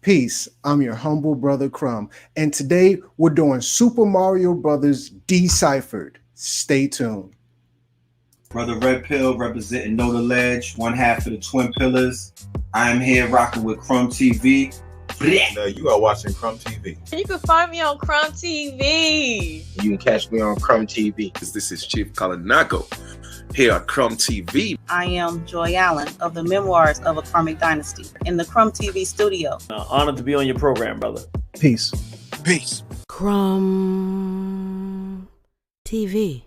Peace. I'm your humble brother Crumb, and today we're doing Super Mario Brothers Deciphered. Stay tuned. Brother Red Pill representing Know the Ledge, one half of the Twin Pillars. I am here rocking with Crumb TV. No, you are watching Crumb TV. You can find me on Crumb TV. You can catch me on Crumb TV. This is Chief Kalanago here at Crumb TV. I am Joy Allen of the Memoirs of a Karmic Dynasty in the Crumb TV studio. Honored to be on your program, brother. Peace. Peace. Crumb TV.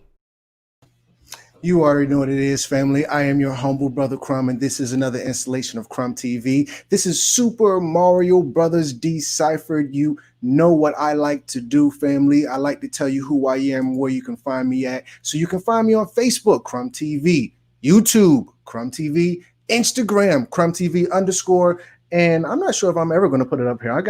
You already know what it is, family. I am your humble brother Crumb, and this is another installation of Crumb TV. This is Super Mario Brothers Deciphered. You know what I like to do, family. I like to tell you who I am, where you can find me at. So you can find me on Facebook, Crumb TV, YouTube, Crumb TV, Instagram, Crumb TV _. And I'm not sure if I'm ever going to put it up here. I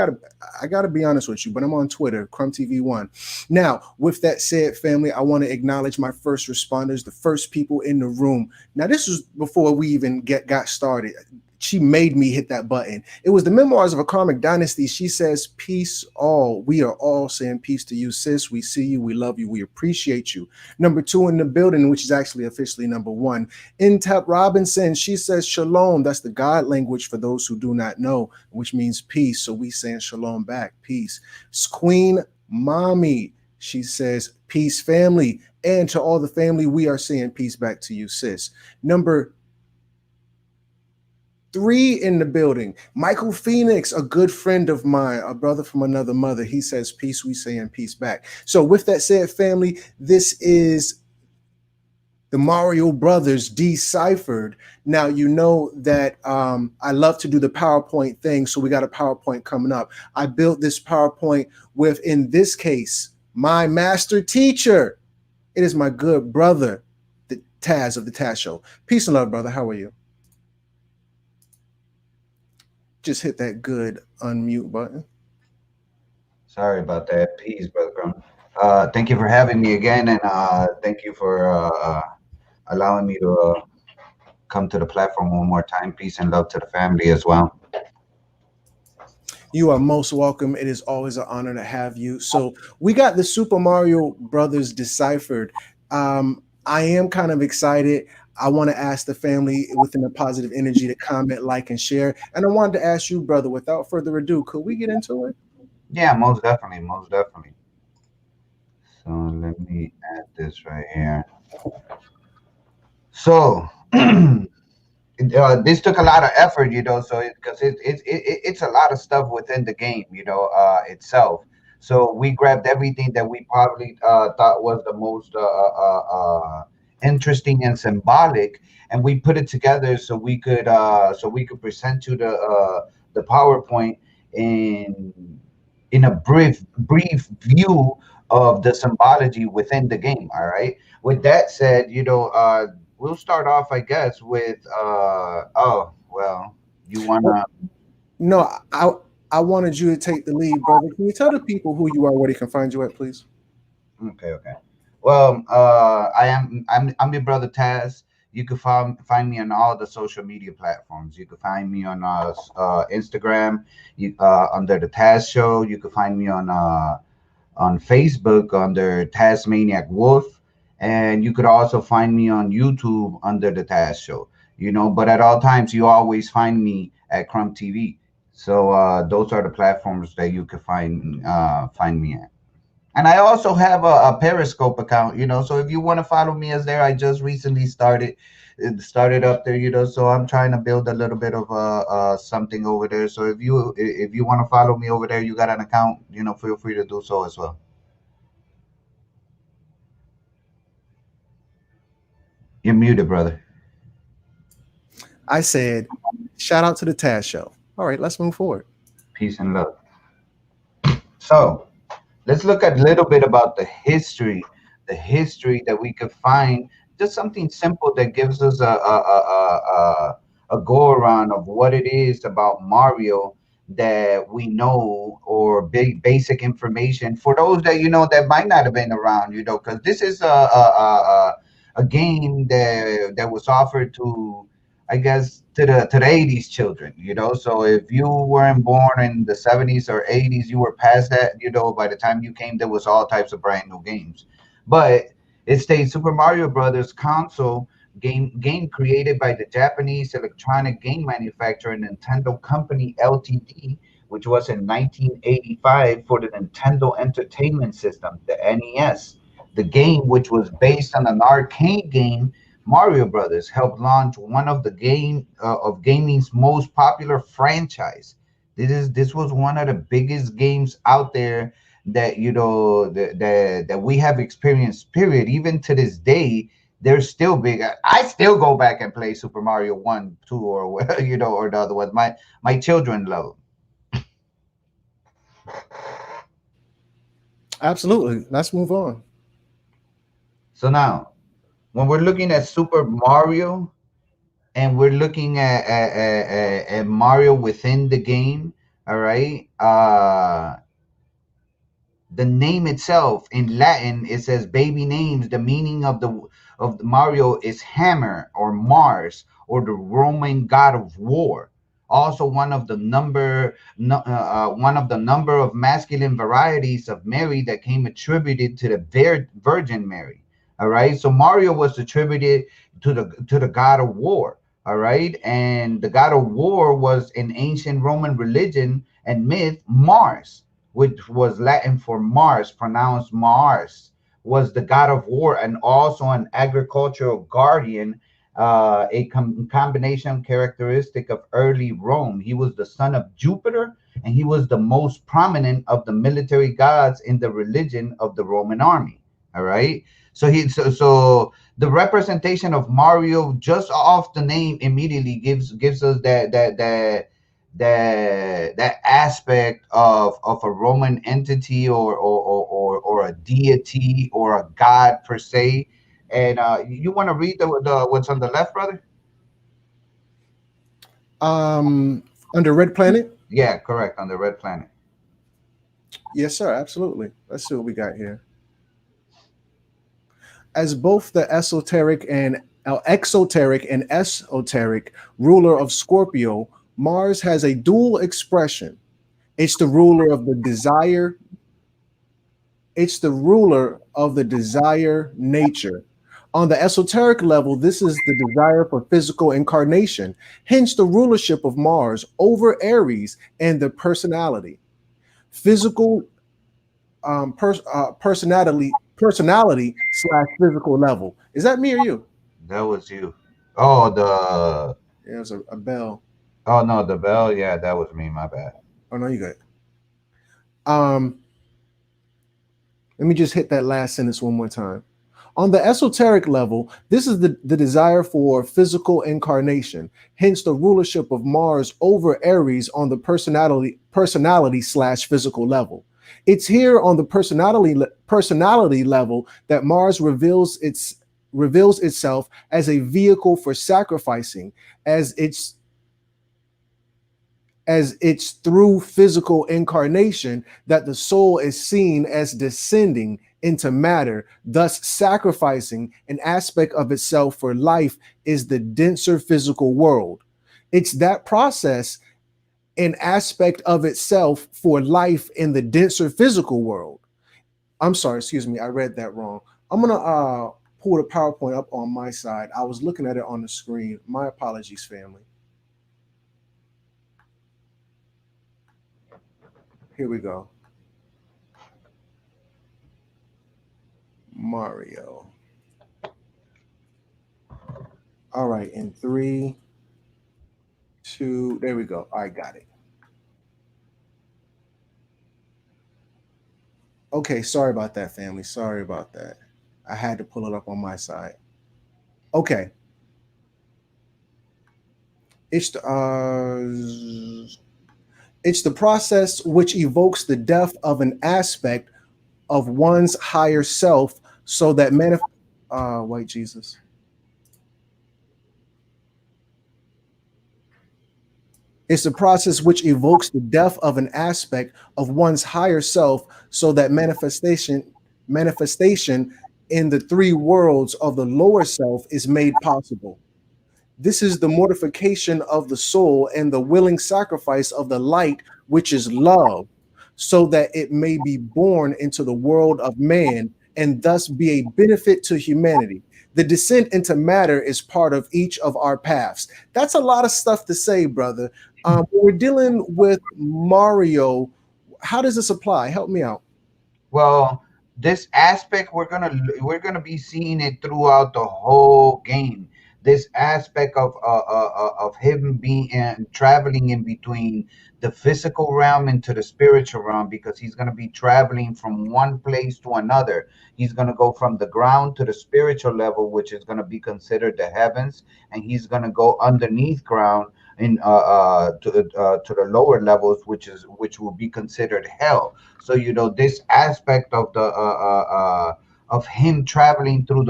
gotta be honest with you, but I'm on Twitter, Crumb TV1. Now, with that said, family, I want to acknowledge my first responders, the first people in the room. Now, this was before we even got started. She made me hit that button. It was the Memoirs of a Karmic Dynasty. She says, peace all. We are all saying peace to you, sis. We see you. We love you. We appreciate you. Number 2 in the building, which is actually officially number 1. Intap Robinson, she says, shalom. That's the God language for those who do not know, which means peace. So we saying shalom back, peace. Queen Mommy, she says, peace, family. And to all the family, we are saying peace back to you, sis. Number 3 in the building. Michael Phoenix, a good friend of mine, a brother from another mother. He says peace. We saying peace back. So with that said, family, this is the Mario Brothers Deciphered. Now, you know that I love to do the PowerPoint thing. So we got a PowerPoint coming up. I built this PowerPoint with, in this case, my master teacher. It is my good brother, the Taz of the Taz Show. Peace and love, brother. How are you? Just hit that good unmute button. Sorry about that. Peace, Brother Crumb. Thank you for having me again, and thank you for allowing me to come to the platform one more time. Peace and love to the family as well. You are most welcome. It is always an honor to have you. So we got the Super Mario Brothers Deciphered. I am kind of excited. I want to ask the family within a positive energy to comment, like, and share. And I wanted to ask you, brother, without further ado, could we get into it? Yeah, most definitely. Most definitely. So let me add this right here. So this took a lot of effort, so because it's a lot of stuff within the game, itself. So we grabbed everything that we probably thought was the most interesting and symbolic, and we put it together so we could present to the PowerPoint in a brief view of the symbology within the game. All right. With that said, we'll start off, I guess, with you wanna? No, I wanted you to take the lead, brother. Can you tell the people who you are, where they can find you at, please? Okay. Well, I'm your brother Taz. You can find me on all the social media platforms. You can find me on Instagram, under the Taz Show. You can find me on Facebook under Tasmaniac Wolf, and you could also find me on YouTube under the Taz Show. But at all times, you always find me at Crumb TV. So those are the platforms that you can find me at. And I also have a Periscope account, so if you want to follow me as there, I just recently started up there, so I'm trying to build a little bit of something over there. So if you want to follow me over there, you got an account, feel free to do so as well. You're muted, brother. I said, shout out to the Taz Show. All right, let's move forward. Peace and love. So let's look at a little bit about the history that we could find, just something simple that gives us a go around of what it is about Mario that we know, or basic information for those that that might not have been around, because this is a game that was offered to, I guess to the 80s children, you know. So if you weren't born in the 70s or 80s, you were past that, you know. By the time you came, there was all types of brand new games. But it states Super Mario Brothers console game created by the Japanese electronic game manufacturer Nintendo Company Ltd, which was in 1985 for the Nintendo Entertainment System, the NES. The game, which was based on an arcade game, Mario Brothers, helped launch one of the gaming's most popular franchise. This was one of the biggest games out there that you know that we have experienced. Period. Even to this day, they're still big. I still go back and play Super Mario 1, 2, or you know, or the other ones. My children love Absolutely. Let's move on. so now, when we're looking at Super Mario and we're looking at Mario within the game, all right. The name itself in Latin, it says baby names. The meaning of the Mario is hammer or Mars or the Roman god of war. Also, one of the number of masculine varieties of Mary that came attributed to the Virgin Mary. All right, so Mario was attributed to the god of war. All right, and the god of war was in ancient Roman religion and myth Mars, which was Latin for Mars, pronounced Mars, was the god of war and also an agricultural guardian, combination characteristic of early Rome. He was the son of Jupiter, and he was the most prominent of the military gods in the religion of the Roman army. All right. So the representation of Mario just off the name immediately gives us that aspect of a Roman entity or a deity or a god per se. And you want to read the what's on the left, brother? Under Red Planet? Yeah, correct. On the red planet. Yes, sir. Absolutely. Let's see what we got here. As both the exoteric and esoteric ruler of Scorpio, Mars has a dual expression. It's the ruler of the desire. It's the ruler of the desire nature. On the esoteric level, this is the desire for physical incarnation, hence the rulership of Mars over Aries and the personality. Physical personality slash physical level. Is that me or you? That was you. Oh, the Yeah, it's a bell. oh no, the bell. Yeah, that was me. My bad. Oh no, you got it. Let me just hit that last sentence one more time. On the esoteric level, this is the desire for physical incarnation, hence the rulership of Mars over Aries on the personality slash physical level. It's here on the personality level that Mars reveals itself as a vehicle for sacrificing, as it's through physical incarnation that the soul is seen as descending into matter, thus sacrificing an aspect of itself for life is the denser physical world. It's that process, an aspect of itself for life in the denser physical world. I'm sorry, excuse me, I read that wrong. I'm gonna pull the PowerPoint up on my side. I was looking at it on the screen. My apologies, family. Here we go. Mario. All right, in 3, 2, there we go. I got it. Okay, sorry about that, family. Sorry about that. I had to pull it up on my side. Okay. It's the process which evokes the death of an aspect of one's higher self so that white Jesus. It's the process which evokes the death of an aspect of one's higher self so that manifestation in the three worlds of the lower self is made possible. This is the mortification of the soul and the willing sacrifice of the light, which is love, so that it may be born into the world of man and thus be a benefit to humanity. The descent into matter is part of each of our paths. That's a lot of stuff to say, brother. When we're dealing with Mario, how does this apply? Help me out. Well, this aspect we're gonna be seeing it throughout the whole game. This aspect of him being traveling in between the physical realm into the spiritual realm, because he's gonna be traveling from one place to another. He's gonna go from the ground to the spiritual level, which is gonna be considered the heavens, and he's gonna go underneath ground to the lower levels, which will be considered hell. So this aspect of the of him traveling through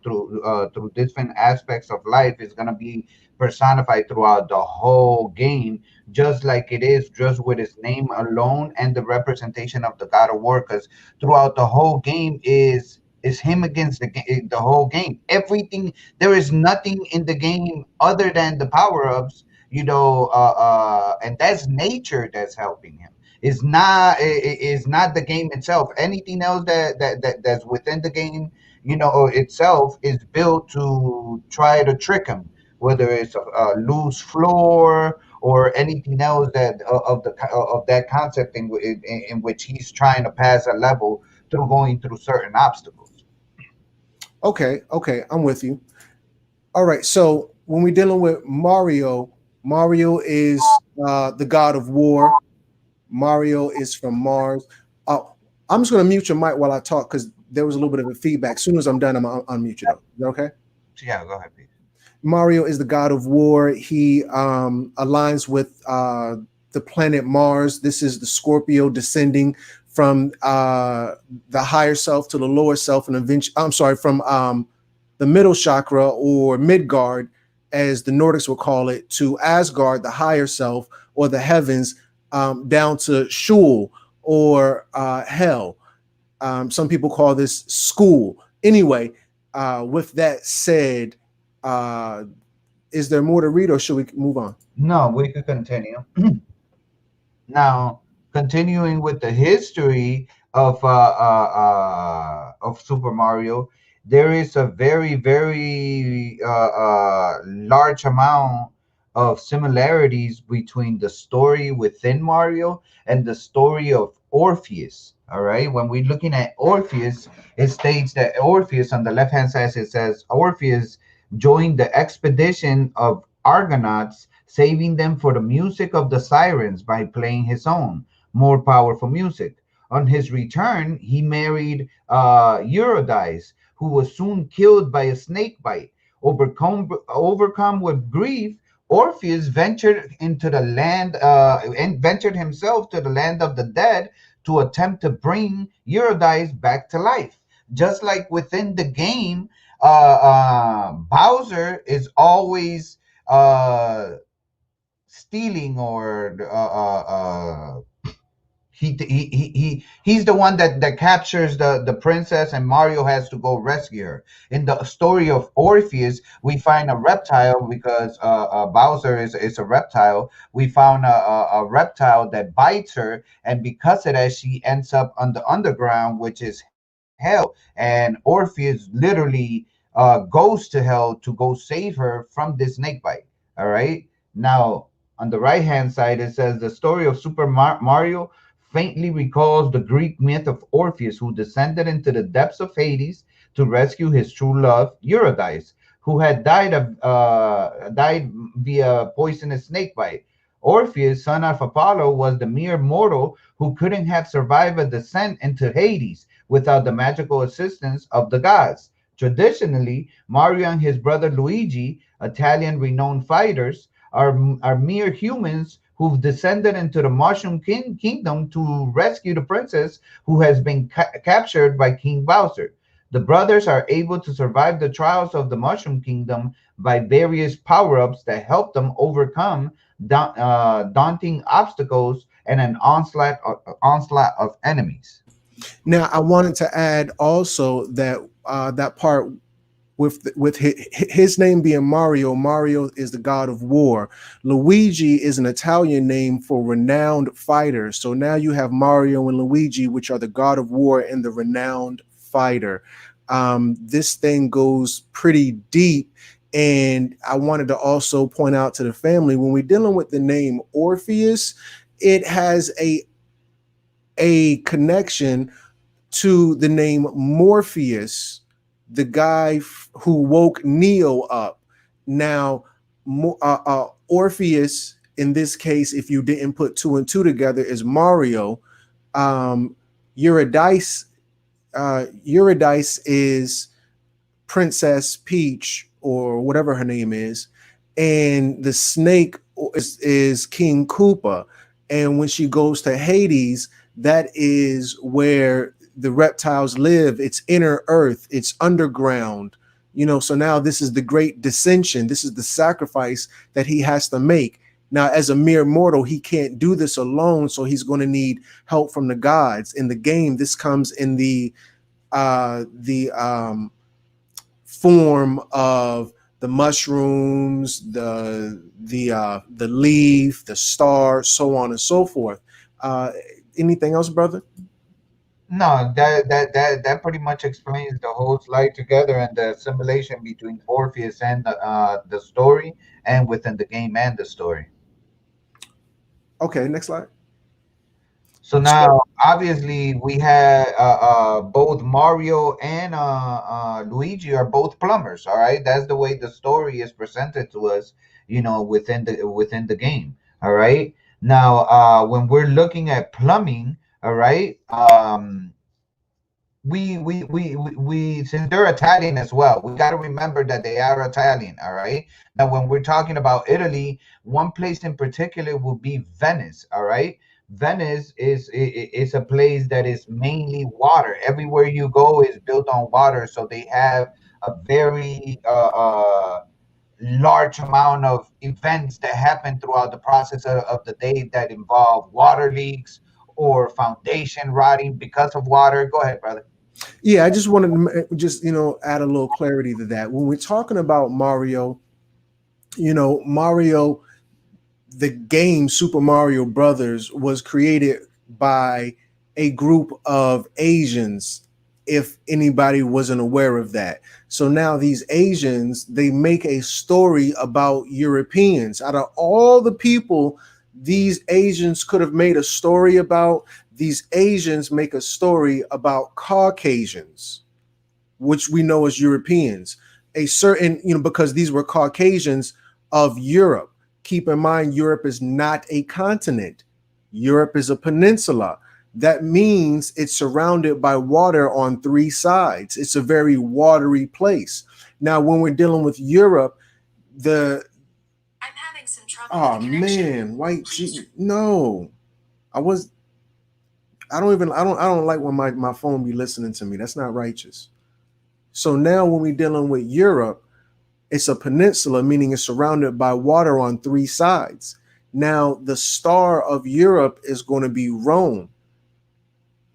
through different aspects of life is going to be personified throughout the whole game, just like it is just with his name alone and the representation of the God of War. Because throughout the whole game is him against the whole game. Everything, there is nothing in the game other than the power ups, and that's nature that's helping him. Is not the game itself. Anything else that's within the game, itself, is built to try to trick him, whether it's a loose floor or anything else of that concept in which he's trying to pass a level through going through certain obstacles. Okay, I'm with you. All right, so when we're dealing with Mario, Mario is the god of war. Mario is from Mars. I'm just going to mute your mic while I talk because there was a little bit of a feedback. As soon as I'm done, I'm going to unmute you, though. Is that okay? Yeah, go ahead, please. Mario is the god of war. He aligns with the planet Mars. This is the Scorpio descending from the higher self to the lower self, and eventually, I'm sorry, from the middle chakra or Midgard, as the Nordics would call it, to Asgard, the higher self or the heavens, down to Sheol or hell. Some people call this school. Anyway, with that said, is there more to read or should we move on? No, we could continue. Now, continuing with the history of Super Mario, there is a very, very large amount of similarities between the story within Mario and the story of Orpheus. All right, when we're looking at Orpheus, it states that Orpheus, on the left hand side, it says Orpheus joined the expedition of Argonauts, saving them for the music of the sirens by playing his own, more powerful music. On his return, he married Eurydice, who was soon killed by a snake bite. Overcome with grief, Orpheus ventured into the land and ventured himself to the land of the dead to attempt to bring Eurydice back to life. Just like within the game, Bowser is always stealing, or he's the one that captures the princess, and Mario has to go rescue her. In the story of Orpheus, we find a reptile, because Bowser is a reptile. We found a reptile that bites her, and because of that, she ends up on the underground, which is hell. And Orpheus literally goes to hell to go save her from this snake bite. All right. Now, on the right hand side, it says the story of Super Mario faintly recalls the Greek myth of Orpheus, who descended into the depths of Hades to rescue his true love, Eurydice, who had died via poisonous snake bite. Orpheus, son of Apollo, was the mere mortal who couldn't have survived a descent into Hades without the magical assistance of the gods. Traditionally, Mario and his brother Luigi, Italian renowned fighters, are mere humans who've descended into the Mushroom Kingdom to rescue the princess who has been captured by King Bowser. The brothers are able to survive the trials of the Mushroom Kingdom by various power-ups that help them overcome daunting obstacles and an onslaught of enemies. Now, I wanted to add also that that part with his name being Mario. Mario is the god of war. Luigi is an Italian name for renowned fighter. So now you have Mario and Luigi, which are the god of war and the renowned fighter. This thing goes pretty deep. And I wanted to also point out to the family, when we're dealing with the name Orpheus, it has a connection to the name Morpheus, the guy who woke Neo up. Now, Orpheus, in this case, if you didn't put two and two together, is Mario. Eurydice, Eurydice is Princess Peach or whatever her name is, and the snake is King Koopa. And when she goes to Hades, that is where the reptiles live. It's inner earth, it's underground. So now this is the great dissension. This is the sacrifice that he has to make. Now, as a mere mortal, he can't do this alone, so he's going to need help from the gods. In the game, this comes in the form of the mushrooms, the leaf, the star, so on and so forth. Anything else, brother? No, that pretty much explains the whole slide together and the assimilation between Orpheus and the story, and within the game and the story. Okay, next slide. So now, obviously, we had both Mario and Luigi are both plumbers. All right, that's the way the story is presented to us. Within the game. All right. Now, when we're looking at plumbing, all right, we since they're Italian as well, we got to remember that they are Italian. All right. Now, when we're talking about Italy, one place in particular will be Venice. All right. Venice is a place that is mainly water. Everywhere you go is built on water, so they have a very large amount of events that happen throughout the process of the day that involve water leaks or foundation rotting because of water. Go ahead, brother. Yeah, I just wanted to add a little clarity to that. When we're talking about Mario, Mario, the game Super Mario Brothers was created by a group of Asians, if anybody wasn't aware of that. So now these Asians, they make a story about Europeans. Out of all the people these Asians could have made a story about, these Asians make a story about Caucasians, which we know as Europeans. A certain, because these were Caucasians of Europe. Keep in mind, Europe is not a continent. Europe is a peninsula. That means it's surrounded by water on three sides. It's a very watery place. Now, when we're dealing with Europe, I'm having some trouble. Oh man, white G. No, I don't like when my phone be listening to me. That's not righteous. So now when we're dealing with Europe, it's a peninsula, meaning it's surrounded by water on three sides. Now, the star of Europe is going to be Rome,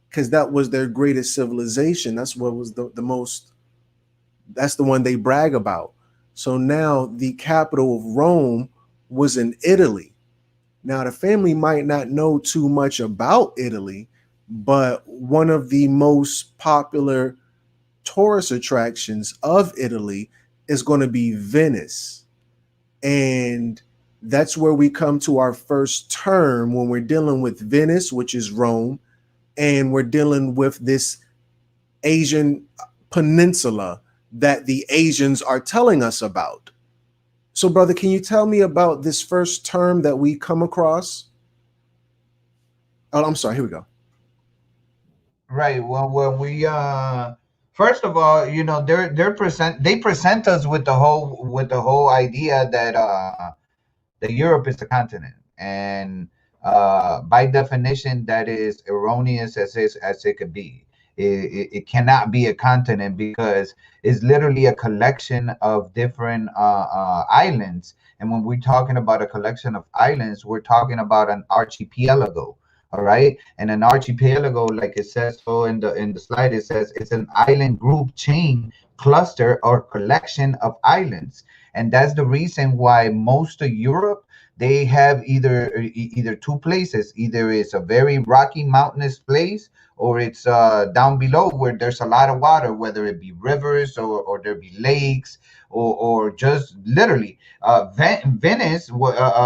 because that was their greatest civilization. That's what was the most, that's the one they brag about. So now the capital of Rome was in Italy. Now, the family might not know too much about Italy, but one of the most popular tourist attractions of Italy is going to be Venice. And that's where we come to our first term when we're dealing with Venice, which is Rome, and we're dealing with this Asian peninsula that the Asians are telling us about. So, brother, can you tell me about this first term that we come across? Oh, I'm sorry. Here we go. Right. Well, when we first of all, they present us with the whole idea that Europe is a continent, and by definition, that is erroneous as it could be. It cannot be a continent because it's literally a collection of different islands. And when we're talking about a collection of islands, we're talking about an archipelago. All right. And an archipelago, like it says so in the slide, it says it's an island group chain cluster or collection of islands. And that's the reason why most of Europe, they have either two places. Either it's a very rocky mountainous place, or it's down below where there's a lot of water, whether it be rivers or there be lakes, or just literally Venice, Rome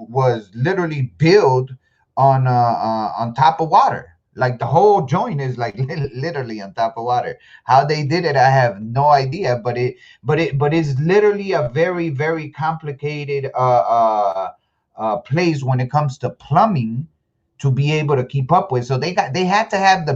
was literally built on top of water. Like the whole joint is like literally on top of water. How they did it, I have no idea. But it's literally a very very complicated place when it comes to plumbing to be able to keep up with. So they had to have the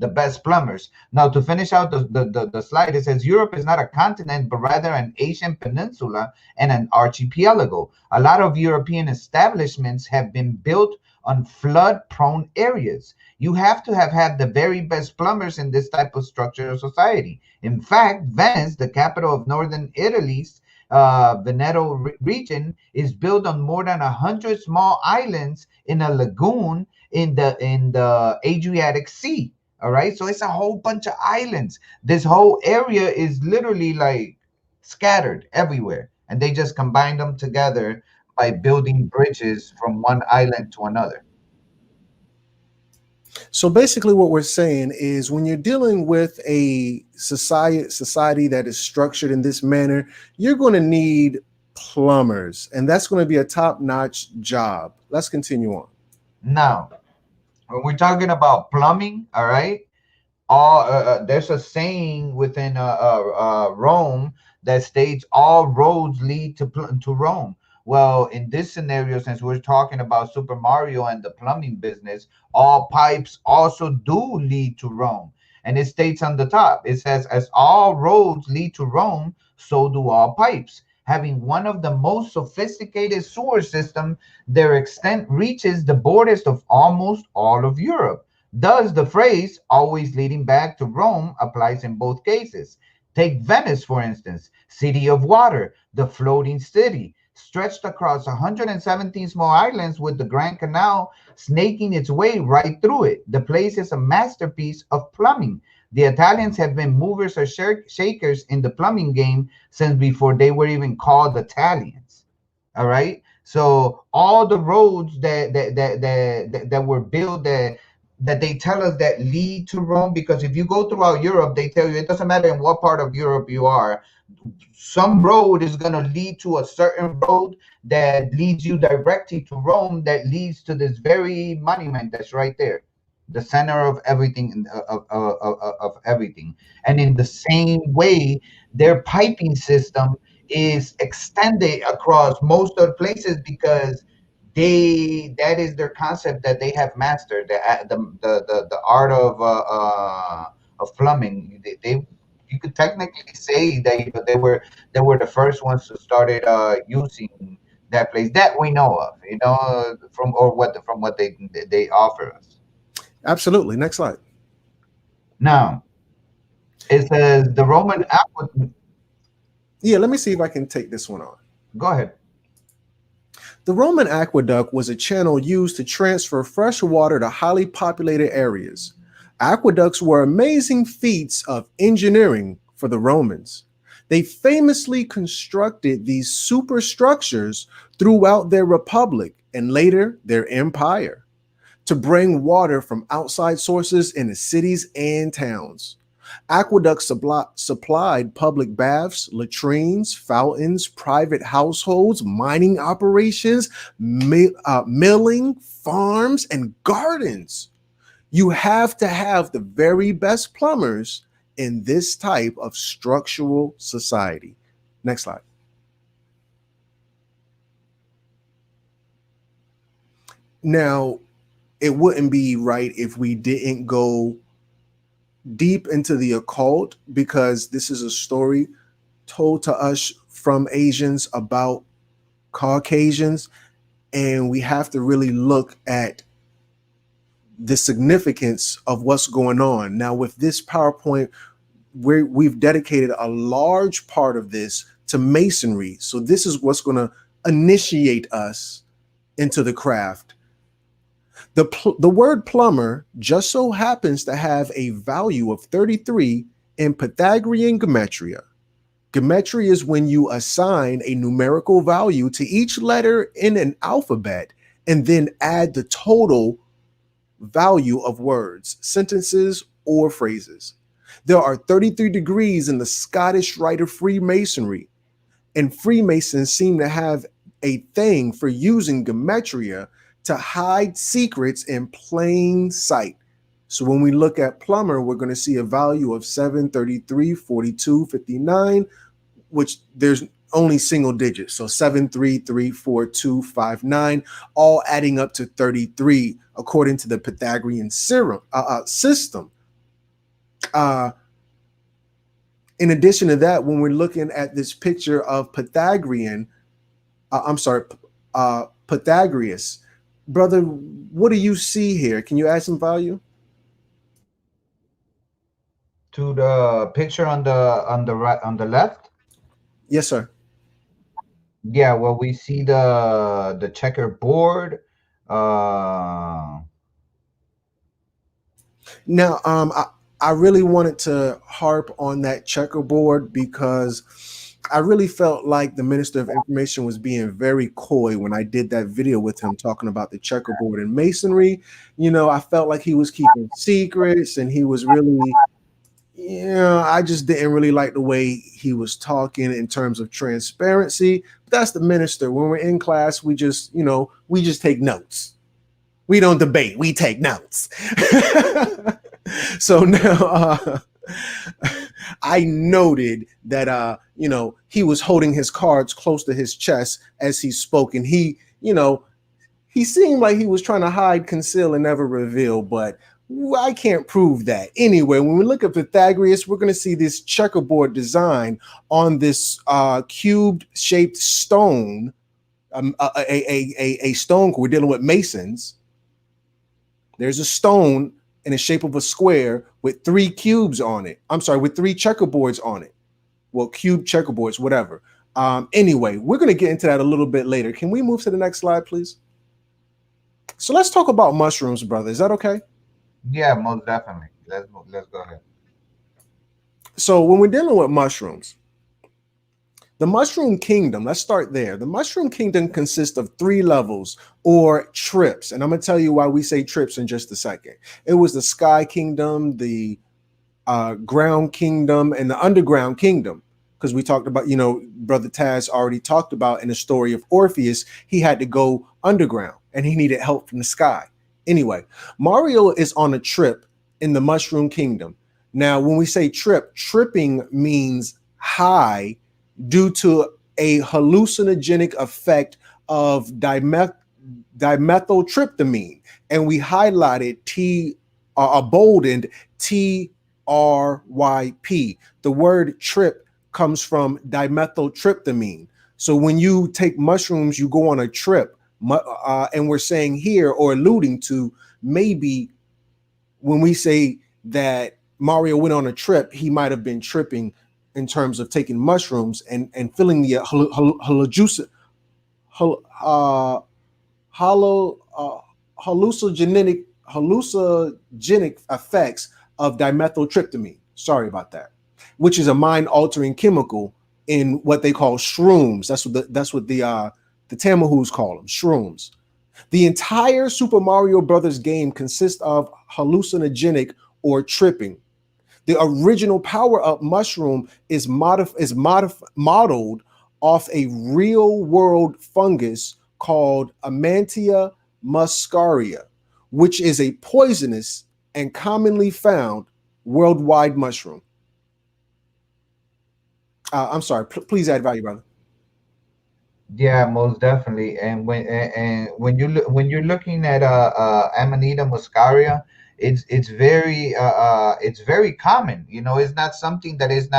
best plumbers. Now, to finish out the slide, it says Europe is not a continent, but rather an Asian peninsula and an archipelago. A lot of European establishments have been built on flood-prone areas. You have to have had the very best plumbers in this type of structure of society. In fact, Venice, the capital of northern Italy's Veneto region, is built on more than 100 small islands in a lagoon in the Adriatic Sea. All right, so it's a whole bunch of islands. This whole area is literally like scattered everywhere, and they just combine them together by building bridges from one island to another. So basically, what we're saying is when you're dealing with a society that is structured in this manner, you're going to need plumbers, and that's going to be a top-notch job. Let's continue on. Now, when we're talking about plumbing, all right, all there's a saying within Rome that states all roads lead to Rome. Well, in this scenario, since we're talking about Super Mario and the plumbing business, all pipes also do lead to Rome. And it states on the top, it says, as all roads lead to Rome, so do all pipes. Having one of the most sophisticated sewer systems, their extent reaches the borders of almost all of Europe. Thus, the phrase always leading back to Rome applies in both cases. Take Venice, for instance, city of water, the floating city, stretched across 117 small islands with the Grand Canal snaking its way right through it. The place is a masterpiece of plumbing. The Italians have been movers or shakers in the plumbing game since before they were even called Italians. All right. So all the roads that were built that they tell us that lead to Rome, because if you go throughout Europe, they tell you it doesn't matter in what part of Europe you are, some road is going to lead to a certain road that leads you directly to Rome, that leads to this very monument that's right there, the center of everything, of everything. And in the same way, their piping system is extended across most of the places because that is their concept that they have mastered, the art of plumbing. They you could technically say that they were the first ones to started using that place that we know of, from what they offer us. Absolutely. Next slide. Now, it says the Roman aqueduct. Yeah, let me see if I can take this one on. Go ahead. The Roman aqueduct was a channel used to transfer fresh water to highly populated areas. Aqueducts were amazing feats of engineering for the Romans. They famously constructed these superstructures throughout their republic and later their empire to bring water from outside sources into cities and towns. Aqueducts supplied public baths, latrines, fountains, private households, mining operations, milling, farms, and gardens. You have to have the very best plumbers in this type of structural society. Next slide. Now, it wouldn't be right if we didn't go deep into the occult, because this is a story told to us from Asians about Caucasians, and we have to really look at the significance of what's going on. Now, with this PowerPoint, we've dedicated a large part of this to masonry. So this is what's going to initiate us into the craft. The word plumber just so happens to have a value of 33 in Pythagorean gematria. Gematria is when you assign a numerical value to each letter in an alphabet and then add the total value of words, sentences, or phrases. There are 33 degrees in the Scottish rite of Freemasonry, and Freemasons seem to have a thing for using gematria to hide secrets in plain sight. So when we look at plumber, we're going to see a value of 7, 33, 42, 59, which there's only single digits. So 7, 3, 3, 4, 2, 5, 9, all adding up to 33 according to the Pythagorean system. In addition to that, when we're looking at this picture of Pythagoras, brother, what do you see here? Can you add some value to the picture on the right, on the left? Yes, sir. Yeah, well, we see the checkerboard. Uh, Now, I really wanted to harp on that checkerboard because I really felt like the Minister of Information was being very coy when I did that video with him talking about the checkerboard and masonry. I felt like he was keeping secrets and he was really, I just didn't really like the way he was talking in terms of transparency. But that's the minister. When we're in class, we just take notes. We don't debate. We take notes. So now I noted that he was holding his cards close to his chest as he spoke, and he seemed like he was trying to hide, conceal, and never reveal, but I can't prove that. Anyway, when we look at Pythagoras, we're going to see this checkerboard design on this cubed shaped stone, a stone. We're dealing with masons. There's a stone in the shape of a square with 3 cubes on it. I'm sorry, with 3 checkerboards on it. Well, cube checkerboards, whatever. Anyway, we're going to get into that a little bit later. Can we move to the next slide, please? So let's talk about mushrooms, brother. Is that okay? yeah, most definitely. Let's go ahead. So when we're dealing with mushrooms, the mushroom kingdom, let's start there. The mushroom kingdom consists of 3 levels or trips. And I'm going to tell you why we say trips in just a second. It was the sky kingdom, the ground kingdom, and the underground kingdom. Because we talked about, Brother Taz already talked about in the story of Orpheus, he had to go underground and he needed help from the sky. Anyway, Mario is on a trip in the mushroom kingdom. Now, when we say trip, tripping means high due to a hallucinogenic effect of dimethyltryptamine. And we highlighted bolded TRYP. The word trip comes from dimethyltryptamine. So when you take mushrooms, you go on a trip. And we're saying here, or alluding to, maybe when we say that Mario went on a trip, he might have been tripping in terms of taking mushrooms and feeling the hallucinogenic effects of dimethyltryptamine. Sorry about that, which is a mind-altering chemical in what they call shrooms. That's what the Tamahoos call them, shrooms. The entire Super Mario Brothers game consists of hallucinogenic or tripping. The original power-up mushroom is modeled off a real-world fungus called Amantia muscaria, which is a poisonous and commonly found worldwide mushroom. I'm sorry. Please add value, brother. Yeah, most definitely. And when you're looking at Amanita muscaria, it's very common. It's not something that is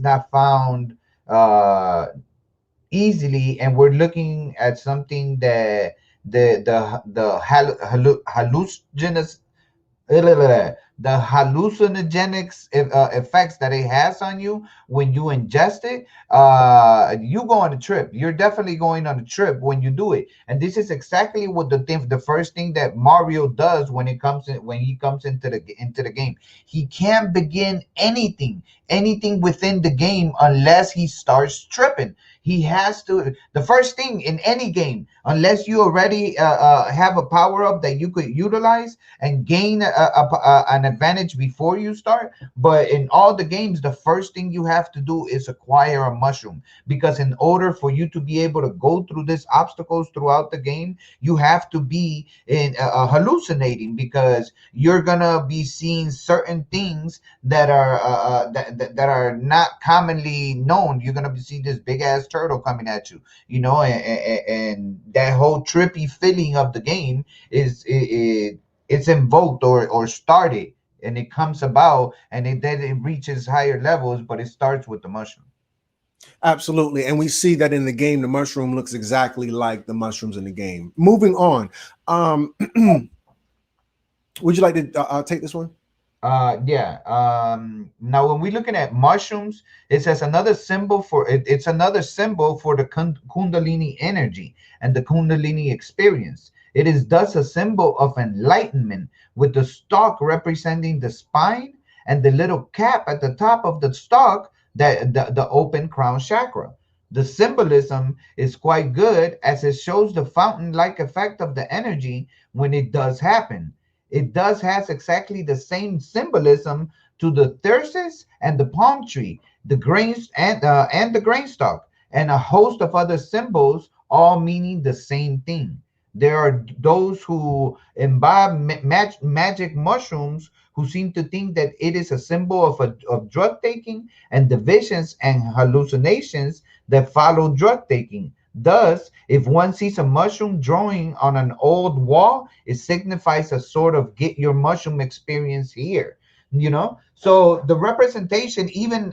not found easily. And we're looking at something that the hallucinous the hallucinogenics effects that it has on you when you ingest it, you go on a trip. You're definitely going on a trip when you do it. And this is exactly what the first thing that Mario does when he comes into the game. He can't begin anything within the game unless he starts tripping. He has to, the first thing in any game, unless you already have a power up that you could utilize and gain an advantage before you start. But in all the games, the first thing you have to do is acquire a mushroom, because in order for you to be able to go through these obstacles throughout the game, you have to be in hallucinating, because you're gonna be seeing certain things that are that are not commonly known. You're gonna be seeing this big ass turtle coming at you, and that whole trippy feeling of the game it's invoked or started, and it comes about, and then it reaches higher levels, but it starts with the mushroom. Absolutely. And we see that in the game, the mushroom looks exactly like the mushrooms in the game. Moving on. Would you like to take this one? Yeah. Now when we're looking at mushrooms, it says another symbol for it, it's another symbol for the Kundalini energy and the Kundalini experience. It is thus a symbol of enlightenment, with the stalk representing the spine and the little cap at the top of the stalk, that the open crown chakra. The symbolism is quite good, as it shows the fountain-like effect of the energy when it does happen. It does has exactly the same symbolism to the thyrsus and the palm tree, the grains and the grain stalk, and a host of other symbols, all meaning the same thing. There are those who imbibe magic mushrooms who seem to think that it is a symbol of drug taking and the visions and hallucinations that follow drug taking. Thus, if one sees a mushroom drawing on an old wall, it signifies a sort of get your mushroom experience here. So the representation, even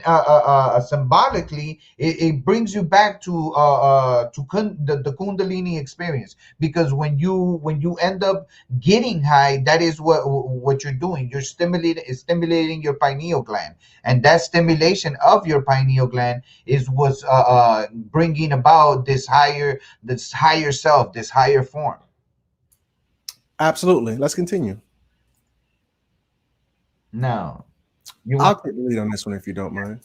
symbolically, it brings you back to the Kundalini experience, because when you end up getting high, that is what you're doing. You're stimulating your pineal gland, and that stimulation of your pineal gland is what's bringing about this higher self, this higher form. Absolutely. Let's continue. Now, I'll take the lead on this one if you don't mind.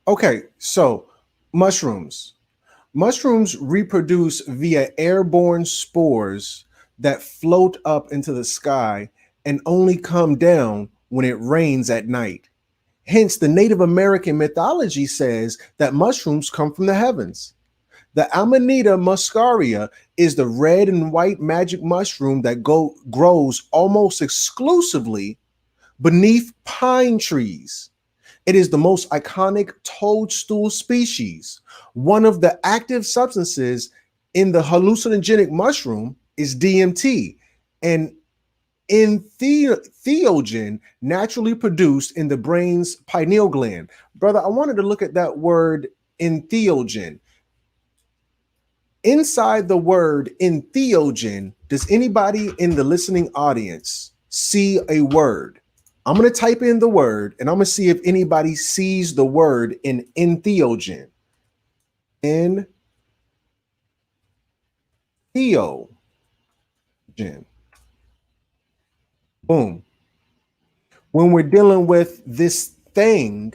Okay, so mushrooms. Mushrooms reproduce via airborne spores that float up into the sky and only come down when it rains at night. Hence, the Native American mythology says that mushrooms come from the heavens. The Amanita muscaria is the red and white magic mushroom that grows almost exclusively beneath pine trees. It is the most iconic toadstool species. One of the active substances in the hallucinogenic mushroom is DMT, an entheogen naturally produced in the brain's pineal gland. Brother, I wanted to look at that word entheogen. Inside the word entheogen, does anybody in the listening audience see a word? I'm going to type in the word, and I'm going to see if anybody sees the word in entheogen. Entheogen. Boom. When we're dealing with this thing,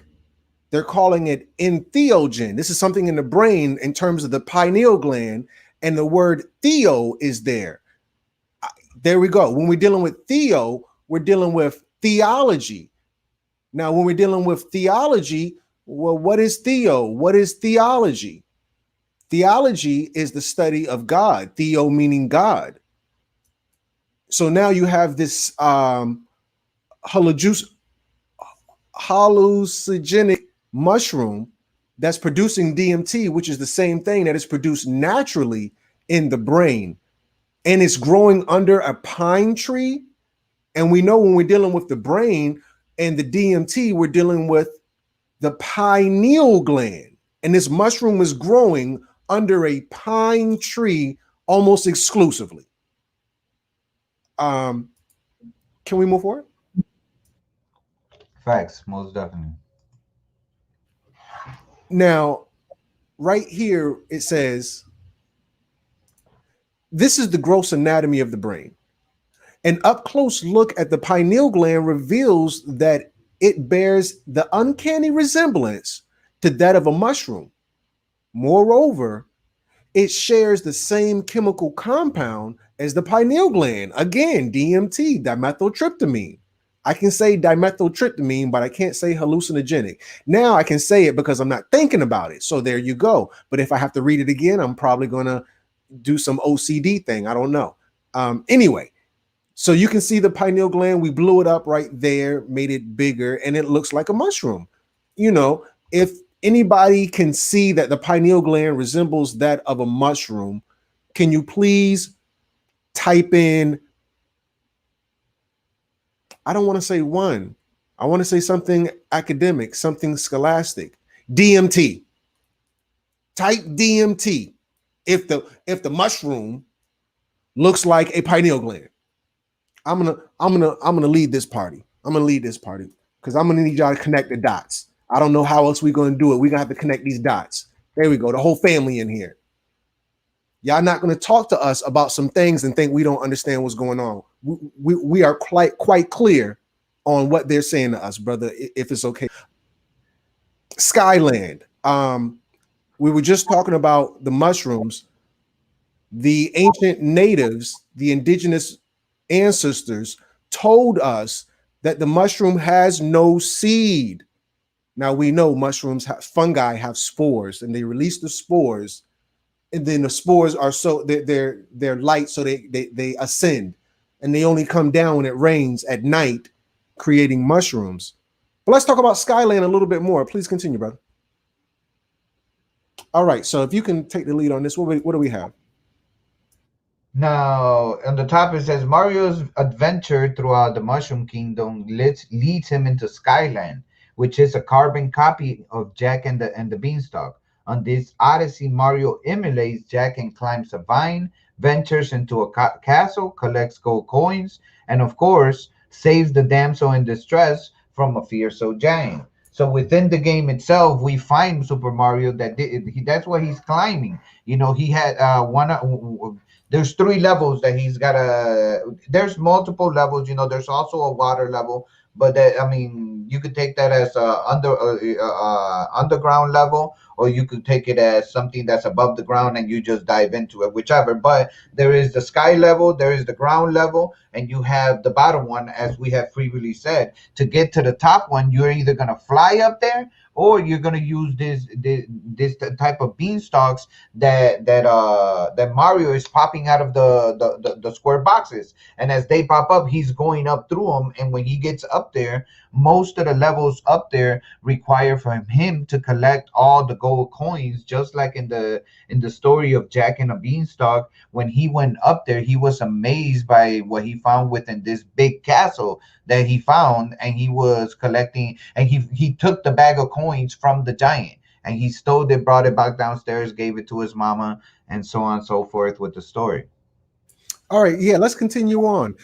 they're calling it entheogen. This is something in the brain in terms of the pineal gland, and the word theo is there. There we go. When we're dealing with theo, we're dealing with theology. Now, when we're dealing with theology, well, what is theo? What is theology? Theology is the study of God, theo meaning God. So now you have this hallucinogenic mushroom that's producing DMT, which is the same thing that is produced naturally in the brain. And it's growing under a pine tree. And we know when we're dealing with the brain and the DMT, we're dealing with the pineal gland. And this mushroom is growing under a pine tree almost exclusively. Can we move forward? Facts, most definitely. Now, right here, it says, this is the gross anatomy of the brain. An up close look at the pineal gland reveals that it bears the uncanny resemblance to that of a mushroom. Moreover, it shares the same chemical compound as the pineal gland. Again, DMT, dimethyltryptamine. I can say dimethyltryptamine, but I can't say hallucinogenic. Now I can say it because I'm not thinking about it. So there you go. But if I have to read it again, I'm probably going to do some OCD thing. I don't know. Anyway, so you can see the pineal gland. We blew it up right there, made it bigger, and it looks like a mushroom. You know, if anybody can see that the pineal gland resembles that of a mushroom, can you please type in, I don't want to say one, I want to say something academic, something scholastic. DMT. Type DMT. If the mushroom looks like a pineal gland. I'm gonna lead this party. I'm gonna lead this party because I'm gonna need y'all to connect the dots. I don't know how else we're gonna do it. We're gonna have to connect these dots. There we go. The whole family in here. Y'all not gonna talk to us about some things and think we don't understand what's going on. We are quite clear on what they're saying to us, brother. If it's okay. Skyland. We were just talking about the mushrooms. The ancient natives, the indigenous ancestors, told us that the mushroom has no seed. Now we know mushrooms fungi have spores, and they release the spores, and then the spores are so they're light, so they ascend, and they only come down when it rains at night, creating mushrooms. But let's talk about Skyland a little bit more. Please continue, brother. All right, so if you can take the lead on this, what do we have? Now, on the top it says Mario's adventure throughout the Mushroom Kingdom leads him into Skyland, which is a carbon copy of Jack and the Beanstalk. On this odyssey, Mario emulates Jack and climbs a vine, ventures into a castle, collects gold coins, and of course, saves the damsel in distress from a fierce giant. So within the game itself, we find Super Mario that's what he's climbing. You know, he had there's 3 levels that he's got there's multiple levels, you know. There's also a water level, but that, I mean, you could take that as underground level, or you could take it as something that's above the ground and you just dive into it, whichever. But there is the sky level, there is the ground level, and you have the bottom one, as we have previously said. To get to the top one, you're either going to fly up there, or you're going to use this type of beanstalks that Mario is popping out of the square boxes, and as they pop up, he's going up through them. And when he gets up there, most of the levels up there require from him to collect all the gold coins, just like in the story of Jack and a Beanstalk. When he went up there, he was amazed by what he found within this big castle that he found, and he was collecting, and he took the bag of coins from the giant, and he stole it, brought it back downstairs, gave it to his mama, and so on and so forth with the story. All right, yeah, let's continue on.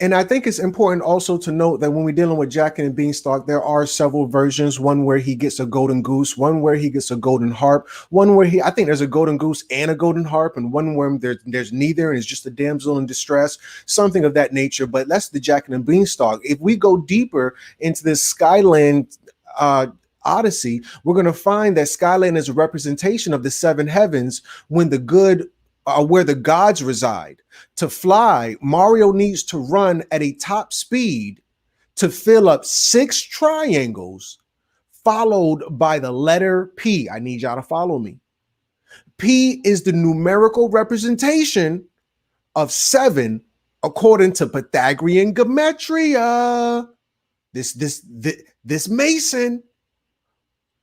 And I think it's important also to note that when we're dealing with Jack and the Beanstalk, there are several versions. One where he gets a golden goose, one where he gets a golden harp, one where I think there's a golden goose and a golden harp, and one where there's neither, and it's just a damsel in distress, something of that nature. But that's the Jack and the Beanstalk. If we go deeper into this Skyland Odyssey, we're going to find that Skyland is a representation of the 7 heavens when the good where the gods reside. To fly, Mario needs to run at a top speed to fill up 6 triangles, followed by the letter P. I need y'all to follow me. P is the numerical representation of 7 according to Pythagorean gematria. This Mason.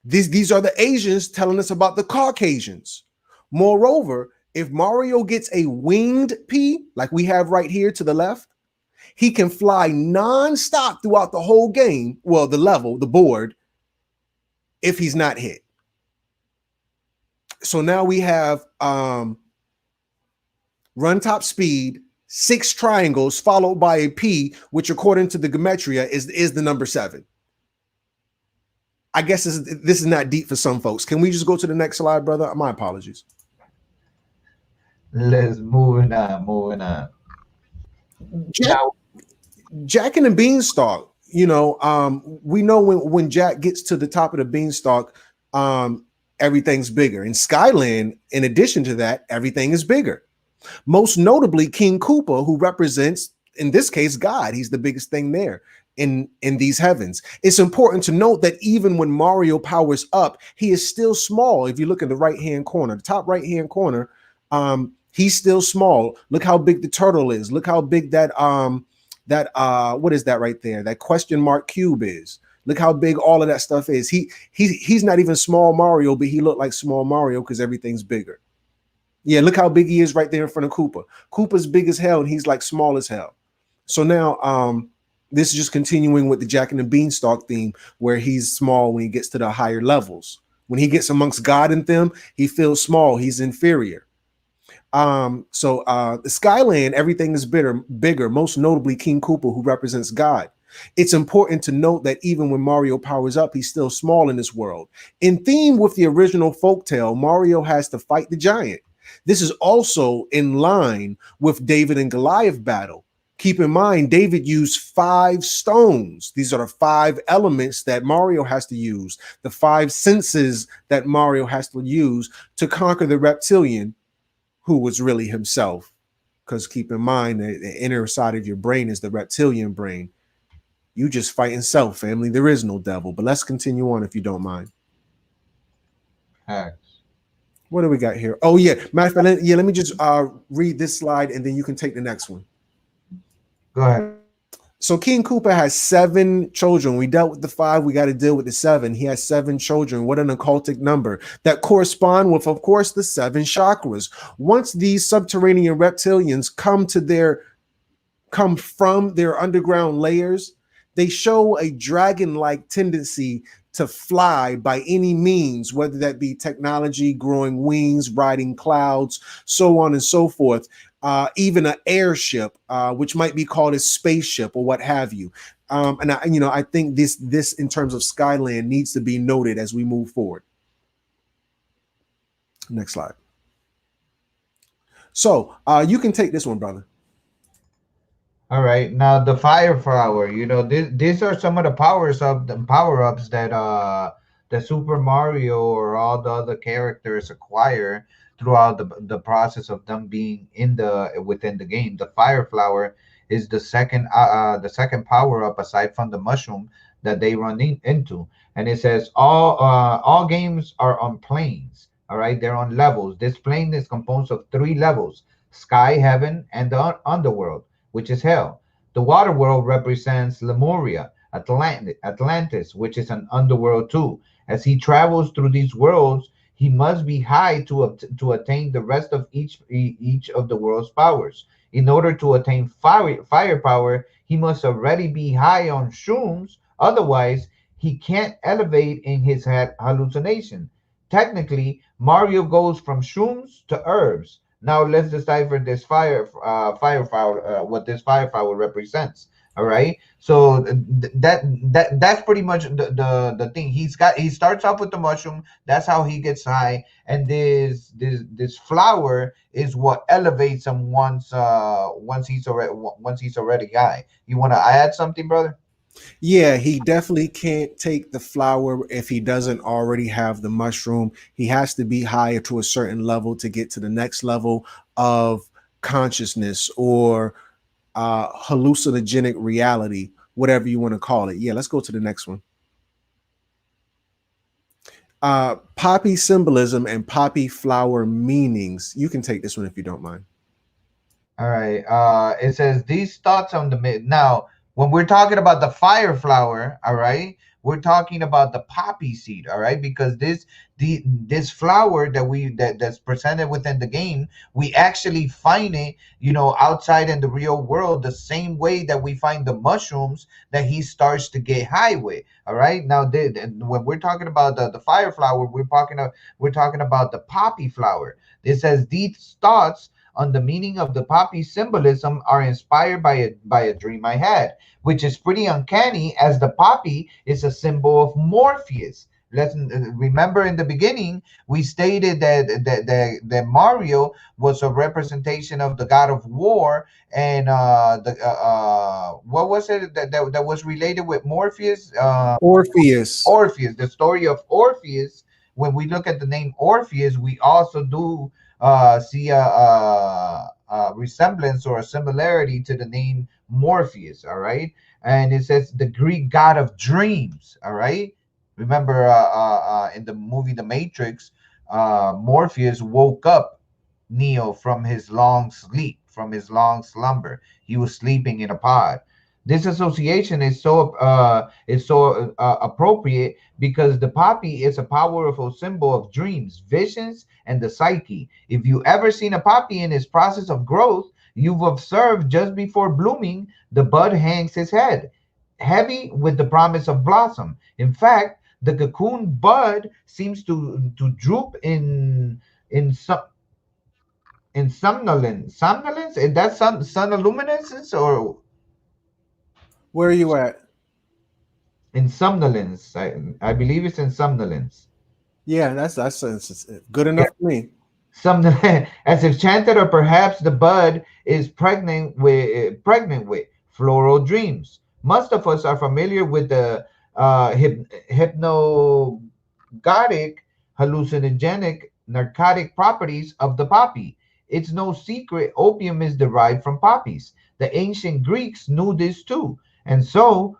These are the Asians telling us about the Caucasians. Moreover, if Mario gets a winged P, like we have right here to the left, he can fly nonstop throughout the whole game. Well, the level, the board, if he's not hit. So now we have run top speed, 6 triangles followed by a P, which according to the gematria is the number 7. I guess this is not deep for some folks. Can we just go to the next slide, brother? My apologies. Let's moving on, moving on. Jack, Jack and the Beanstalk. We know when Jack gets to the top of the beanstalk, everything's bigger. In Skyland, in addition to that, everything is bigger. Most notably, King Koopa, who represents, in this case, God. He's the biggest thing there in these heavens. It's important to note that even when Mario powers up, he is still small. If you look in the right-hand corner, the top right-hand corner, he's still small. Look how big the turtle is. Look how big that what is that right there? That question mark cube is. Look how big all of that stuff is. He's not even small Mario, but he looked like small Mario because everything's bigger. Yeah, look how big he is right there in front of Koopa. Koopa's big as hell, and he's like small as hell. So now this is just continuing with the Jack and the Beanstalk theme, where he's small when he gets to the higher levels. When he gets amongst God and them, he feels small. He's inferior. So the Skyland, everything is bigger, most notably King Koopa, who represents God. It's important to note that even when Mario powers up, he's still small in this world. In theme with the original folktale, Mario has to fight the giant. This is also in line with David and Goliath battle. Keep in mind, David used 5 stones. These are the 5 elements that Mario has to use, the 5 senses that Mario has to use to conquer the reptilian, who was really himself. Because keep in mind, the inner side of your brain is the reptilian brain. You just fighting self, family. There is no devil. But let's continue on if you don't mind. What do we got here? Oh, yeah. Matter of fact, let me just read this slide, and then you can take the next one. Go ahead. So King Koopa has 7 children. We dealt with the 5. We got to deal with the 7. He has 7 children. What an occultic number that correspond with, of course, the 7 chakras. Once these subterranean reptilians come from their underground layers, they show a dragon-like tendency to fly by any means, whether that be technology, growing wings, riding clouds, so on and so forth. Even an airship, which might be called a spaceship or what have you. And I think this in terms of Skyland needs to be noted as we move forward. Next slide. So you can take this one, brother. All right. Now the fire flower, these are some of the power-ups that Super Mario or all the other characters acquire throughout the process of them being within the game. The fire flower is the second power-up aside from the mushroom that they run into. And it says all games are on planes. All right, they're on levels. This plane is composed of 3 levels: sky, heaven, and the underworld, which is hell. The water world represents Lemuria, Atlantis, which is an underworld too. As he travels through these worlds, he must be high to attain the rest of each of the world's powers. In order to attain fire power, he must already be high on shrooms. Otherwise, he can't elevate in his hallucination. Technically, Mario goes from shrooms to herbs. Now let's decipher this fire flower, what this fire flower represents. All right, so that's pretty much the thing. He starts off with the mushroom. That's how he gets high, and this flower is what elevates him once he's already high. You want to add something, brother? Yeah, he definitely can't take the flower if he doesn't already have the mushroom. He has to be higher to a certain level to get to the next level of consciousness or hallucinogenic reality, whatever you want to call it. Yeah, let's go to the next one. Poppy symbolism and poppy flower meanings. You can take this one if you don't mind. All right. It says these thoughts on the mid. Now, when we're talking about the fire flower, all right, we're talking about the poppy seed, all right, because this flower that's presented within the game, we actually find it, outside in the real world, the same way that we find the mushrooms that he starts to get high with. All right. Now, when we're talking about the fire flower, we're talking about the poppy flower. It says these thoughts on the meaning of the poppy symbolism are inspired by a dream I had, which is pretty uncanny as the poppy is a symbol of Morpheus. Let's remember in the beginning we stated that Mario was a representation of the god of war, and what was it that was related with Morpheus? Orpheus. Orpheus, the story of Orpheus. When we look at the name Orpheus, we also do see a resemblance or a similarity to the name Morpheus. All right, and it says the Greek god of dreams. All right, remember in the movie The Matrix, Morpheus woke up Neo from his long sleep, from his long slumber. He was sleeping in a pod. This association is so appropriate because the poppy is a powerful symbol of dreams, visions, and the psyche. If you ever seen a poppy in its process of growth, you've observed just before blooming, the bud hangs his head, heavy with the promise of blossom. In fact, the cocoon bud seems to droop in some in somnolence. Somnolence? Is that sonoluminescence or Where are you at? in somnolence? I believe it's in somnolence. Yeah, that's good enough for me. Some as if chanted, or perhaps the bud is pregnant with floral dreams. Most of us are familiar with the hypnagogic, hallucinogenic, narcotic properties of the poppy. It's no secret opium is derived from poppies. The ancient Greeks knew this too, and so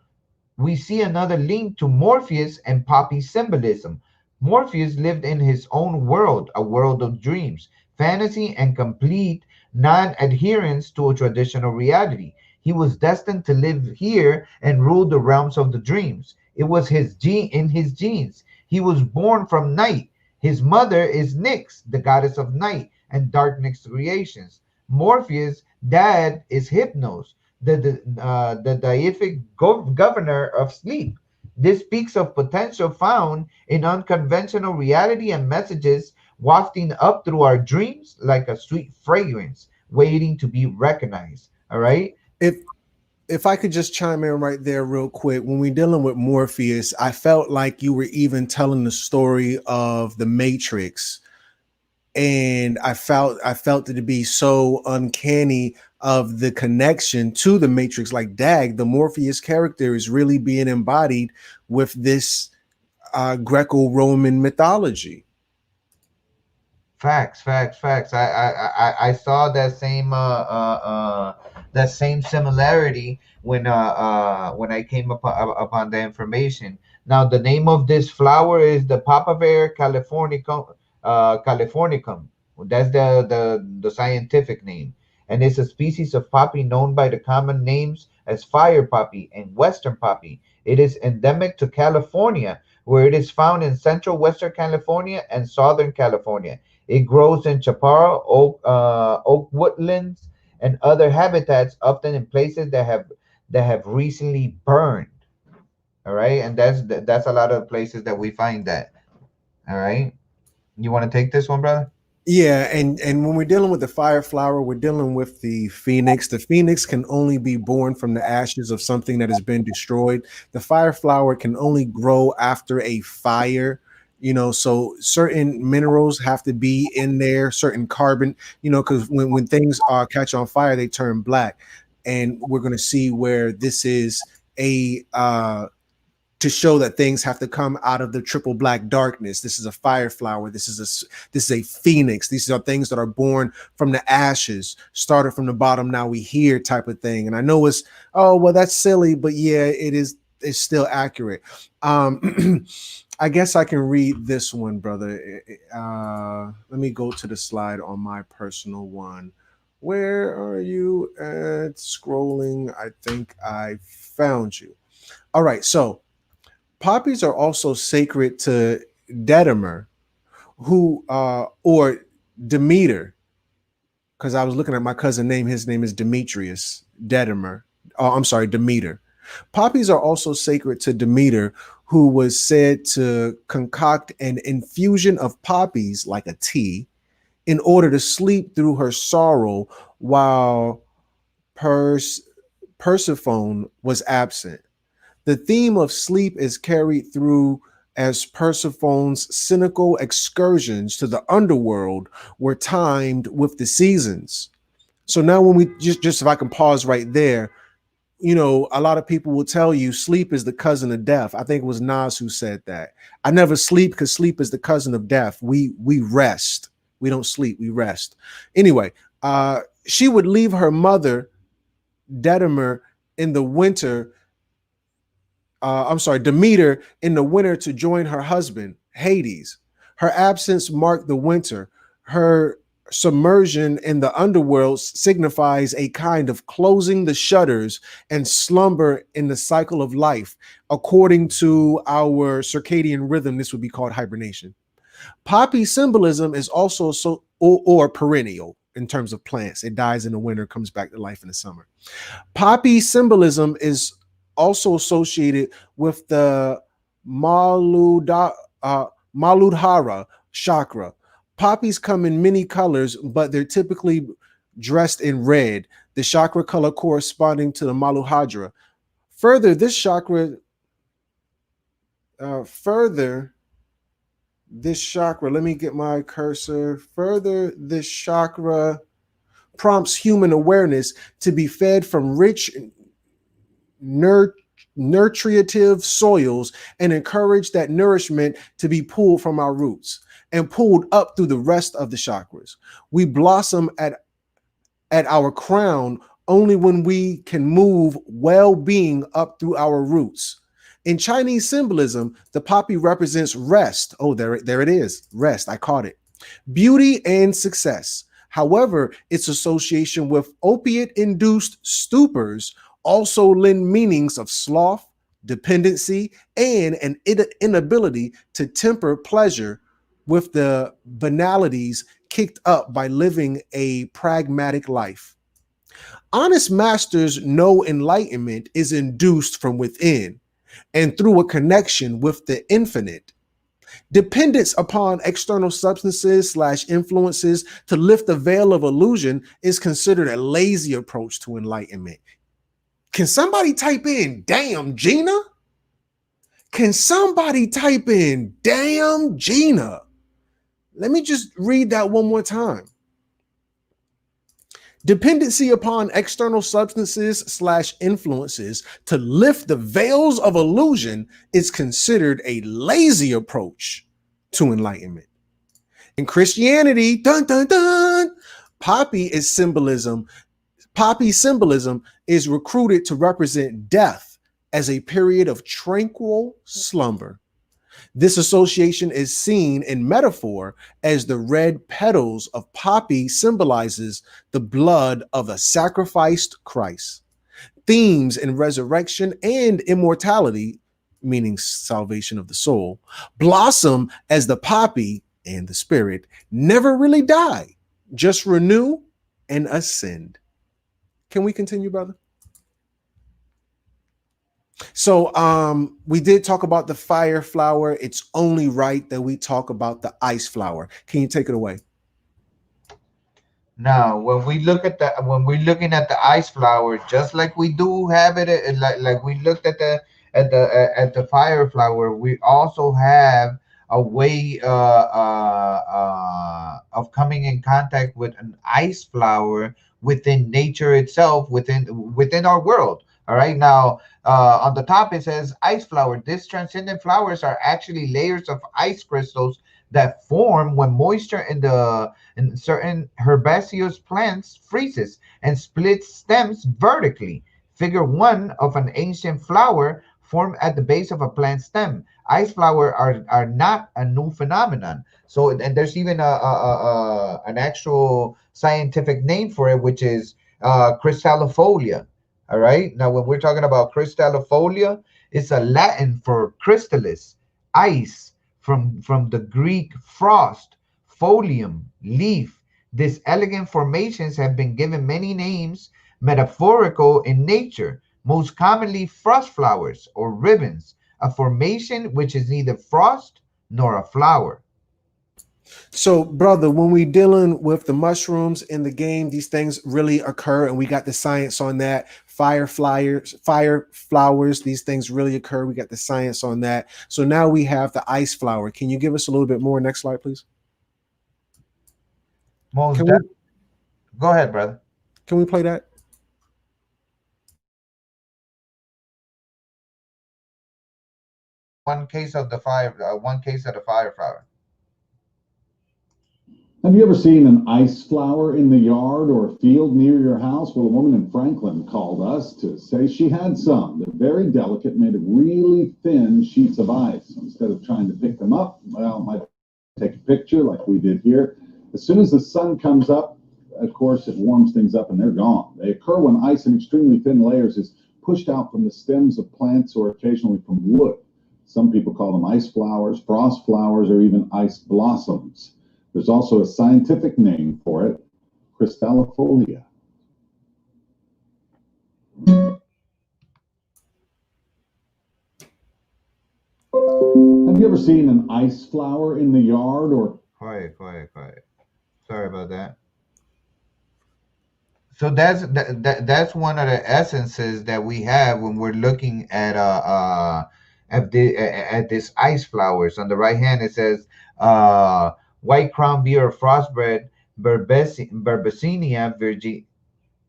we see another link to Morpheus and poppy symbolism. Morpheus lived in his own world, a world of dreams, fantasy, and complete non adherence to a traditional reality. He was destined to live here and rule the realms of the dreams. It was in his genes. He was born from night. His mother is Nyx, the goddess of night and darkness creations. Morpheus' dad is Hypnos, the deific governor of sleep. This speaks of potential found in unconventional reality and messages wafting up through our dreams like a sweet fragrance, waiting to be recognized. All right. If if I could just chime in right there real quick, when we're dealing with Morpheus, I felt like you were even telling the story of the Matrix, and I felt it to be so uncanny of the connection to the Matrix. Like, dag, the Morpheus character is really being embodied with this Greco-Roman mythology. Facts, facts, facts. I saw that same similarity when I came upon the information. Now the name of this flower is the Papaver californicum. That's the scientific name, and it's a species of poppy known by the common names as fire poppy and western poppy. It is endemic to California, where it is found in central western California and southern California. It grows in chaparral, oak woodlands, and other habitats, often in places that have recently burned. All right, and that's a lot of places that we find that. All right, you want to take this one, brother? Yeah, and when we're dealing with the fire flower, we're dealing with the phoenix. The phoenix can only be born from the ashes of something that has been destroyed. The fire flower can only grow after a fire. So certain minerals have to be in there, certain carbon, because when things catch on fire, they turn black. And we're going to see where this is a to show that things have to come out of the triple black darkness. This is a fire flower. This is a phoenix. These are things that are born from the ashes, started from the bottom. Now we hear type of thing. And I know it's, oh, well, that's silly, but yeah, it's still accurate. I guess I can read this one, brother. Let me go to the slide on my personal one. Where are you at? Scrolling. I think I found you. All right. So poppies are also sacred to Dedemer, who or Demeter, because I was looking at my cousin name. His name is Demetrius Dedemer. Oh, I'm sorry, Demeter. Poppies are also sacred to Demeter, who was said to concoct an infusion of poppies like a tea in order to sleep through her sorrow while Persephone was absent. The theme of sleep is carried through as Persephone's cynical excursions to the underworld were timed with the seasons. So now when we just if I can pause right there, a lot of people will tell you sleep is the cousin of death. I think it was Nas who said that. I never sleep because sleep is the cousin of death. We rest. We don't sleep, we rest. Anyway, she would leave her mother, Demeter, in the winter. Demeter in the winter to join her husband, Hades. Her absence marked the winter. Her submersion in the underworld signifies a kind of closing the shutters and slumber in the cycle of life. According to our circadian rhythm, this would be called hibernation. Poppy symbolism is also or perennial in terms of plants. It dies in the winter, comes back to life in the summer. Poppy symbolism is also associated with the Maludhara chakra. Poppies come in many colors, but they're typically dressed in red, the chakra color corresponding to the Maludhara. Further, this chakra, let me get my cursor. Further, this chakra prompts human awareness to be fed from rich nutritive soils and encourage that nourishment to be pulled from our roots and pulled up through the rest of the chakras. We blossom at our crown only when we can move well-being up through our roots. In Chinese symbolism, the poppy represents rest. Oh, there it is. Rest. I caught it. Beauty and success. However, its association with opiate-induced stupors also lend meanings of sloth, dependency, and an inability to temper pleasure with the banalities kicked up by living a pragmatic life. Honest masters know enlightenment is induced from within and through a connection with the infinite. Dependence upon external substances / influences to lift the veil of illusion is considered a lazy approach to enlightenment. Can somebody type in, damn, Gina? Can somebody type in, damn, Gina? Let me just read that one more time. Dependency upon external substances / influences to lift the veils of illusion is considered a lazy approach to enlightenment. In Christianity, dun dun dun, poppy symbolism is recruited to represent death as a period of tranquil slumber. This association is seen in metaphor as the red petals of poppy symbolizes the blood of a sacrificed Christ. Themes in resurrection and immortality, meaning salvation of the soul, blossom as the poppy and the spirit never really die, just renew and ascend. Can we continue, brother? So we did talk about the fire flower. It's only right that we talk about the ice flower. Can you take it away? Now, when we're looking at the ice flower, just like we do have it, like we looked at the fire flower, we also have a way of coming in contact with an ice flower within nature itself, within our world. All right. Now, on the top it says ice flower. These transcendent flowers are actually layers of ice crystals that form when moisture in certain herbaceous plants freezes and splits stems vertically. Figure 1 of an ancient flower formed at the base of a plant stem. Ice flower are not a new phenomenon. So, and there's even an actual scientific name for it, which is crystallifolia. All right. Now, when we're talking about crystallifolia, it's a Latin for crystallis, ice, from the Greek frost, folium, leaf. These elegant formations have been given many names, metaphorical in nature, most commonly frost flowers or ribbons, a formation which is neither frost nor a flower. So, brother, when we dealing with the mushrooms in the game, these things really occur, and we got the science on that. Fire flowers, these things really occur. We got the science on that. So now we have the ice flower. Can you give us a little bit more? Next slide, please. Most Can we Go ahead, brother. can we play that? One case of the fire. One case of the fire flower. Have you ever seen an ice flower in the yard or field near your house? Well, a woman in Franklin called us to say she had some. They're very delicate, made of really thin sheets of ice. Instead of trying to pick them up, well, might take a picture like we did here. As soon as the sun comes up, of course, it warms things up and they're gone. They occur when ice in extremely thin layers is pushed out from the stems of plants or occasionally from wood. Some people call them ice flowers, frost flowers, or even ice blossoms. There's also a scientific name for it, crystallifolia. Have you ever seen an ice flower in the yard or... Quiet. Sorry about that. So that's one of the essences that we have when we're looking at this ice flowers. On the right hand, it says white crown beer of frostbread Berbecinia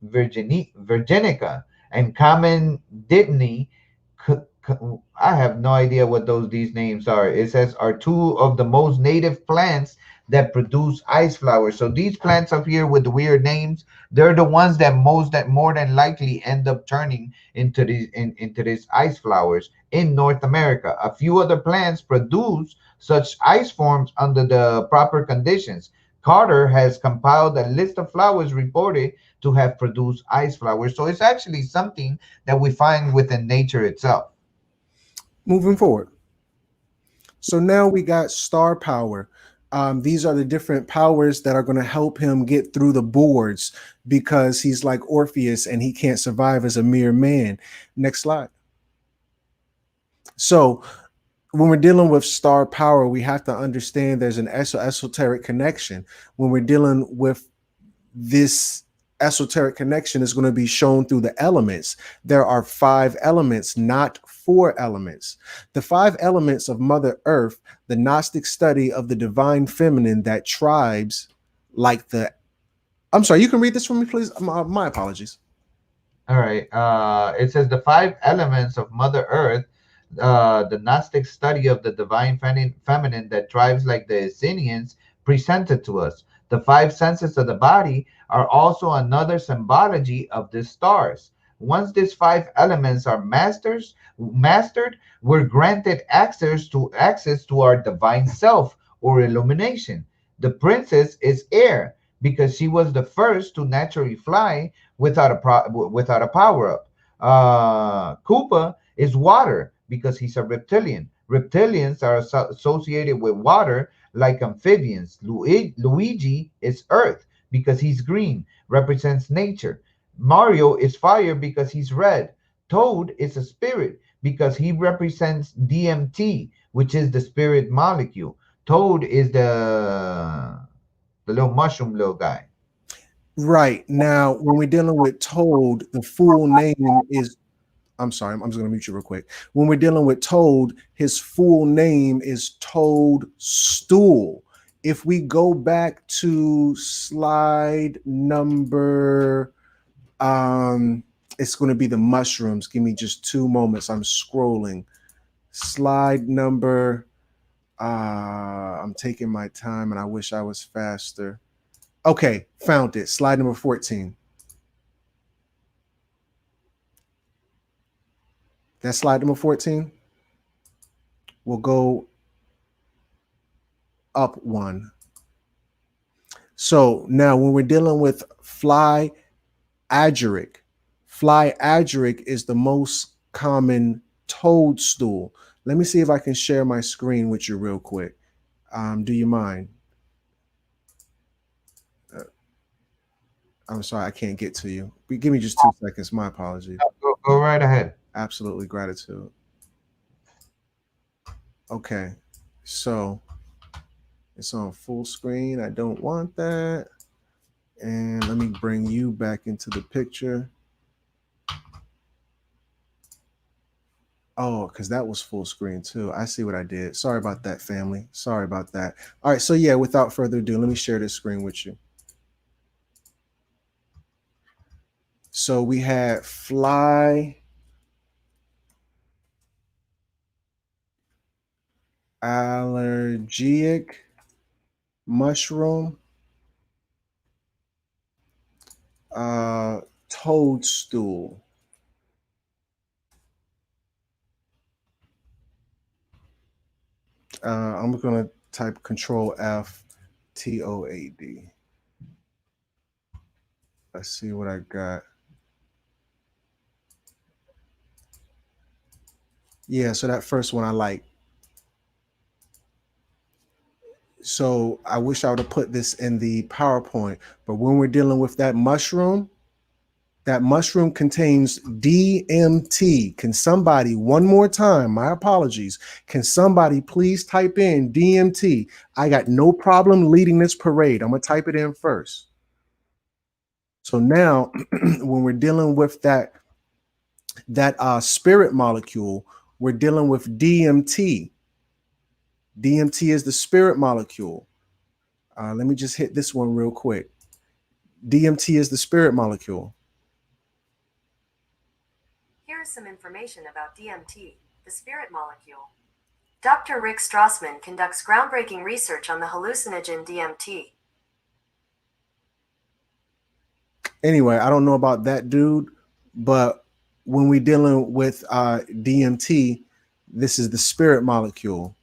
virginica and common dittany. I have no idea what these names are. It says are two of the most native plants that produce ice flowers. So these plants up here with the weird names, they're the ones that more than likely end up turning into these ice flowers in North America. A few other plants produce such ice forms under the proper conditions. Carter has compiled a list of flowers reported to have produced ice flowers. So it's actually something that we find within nature itself. Moving forward. So now we got star power. These are the different powers that are going to help him get through the boards because he's like Orpheus and he can't survive as a mere man. Next slide. So when we're dealing with star power, we have to understand there's an esoteric connection. When we're dealing with this esoteric connection is going to be shown through the elements. There are 5 elements, not 4 elements. The 5 elements of Mother Earth, the Gnostic study of the divine feminine that tribes like the... I'm sorry, you can read this for me, please? My apologies. All right. It says the 5 elements of Mother Earth, the Gnostic study of the divine feminine that tribes like the Essenians presented to us. The 5 senses of the body are also another symbology of the stars. Once these 5 elements are mastered, we're granted access to our divine self or illumination. The princess is air because she was the first to naturally fly without a power up. Koopa is water because he's a reptilian. Reptilians are associated with water like amphibians. Luigi is earth because he's green, represents nature. Mario is fire because he's red. Toad is a spirit because he represents DMT, which is the spirit molecule. Toad is the little mushroom little guy. Right. Now, when we're dealing with Toad, the full name is... I'm sorry, I'm just going to mute you real quick. When we're dealing with Toad, his full name is Toadstool. If we go back to slide number, it's going to be the mushrooms. Give me just 2 moments. I'm scrolling. Slide number, I'm taking my time and I wish I was faster. Okay, found it. Slide number 14. That's slide number 14. We'll go up 1. So now when we're dealing with fly agaric is the most common toadstool. Let me see if I can share my screen with you real quick. Do you mind? I'm sorry, I can't get to you. Give me just 2 seconds. My apologies. Go right ahead. Absolutely, gratitude. Okay, so It's on full screen. I don't want that. And let me bring you back into the picture. Oh, because that was full screen too. I see what I did. Sorry about that, family. Sorry about that. All right. So, yeah, without further ado, let me share this screen with you. So, we had fly, allergic, mushroom, toadstool. I'm going to type Control F TOAD. Let's see what I got. Yeah, so that first one I like. So I wish I would have put this in the PowerPoint, but when we're dealing with that mushroom contains DMT. Can somebody, one more time, my apologies, can somebody please type in DMT? I got no problem leading this parade. I'm going to type it in first. So now when we're dealing with that spirit molecule, we're dealing with DMT. DMT is the spirit molecule. Let me just hit this one real quick. DMT is the spirit molecule. Here is some information about DMT, the spirit molecule. Dr. Rick Strassman conducts groundbreaking research on the hallucinogen DMT. Anyway, I don't know about that dude, but when we're dealing with DMT, this is the spirit molecule.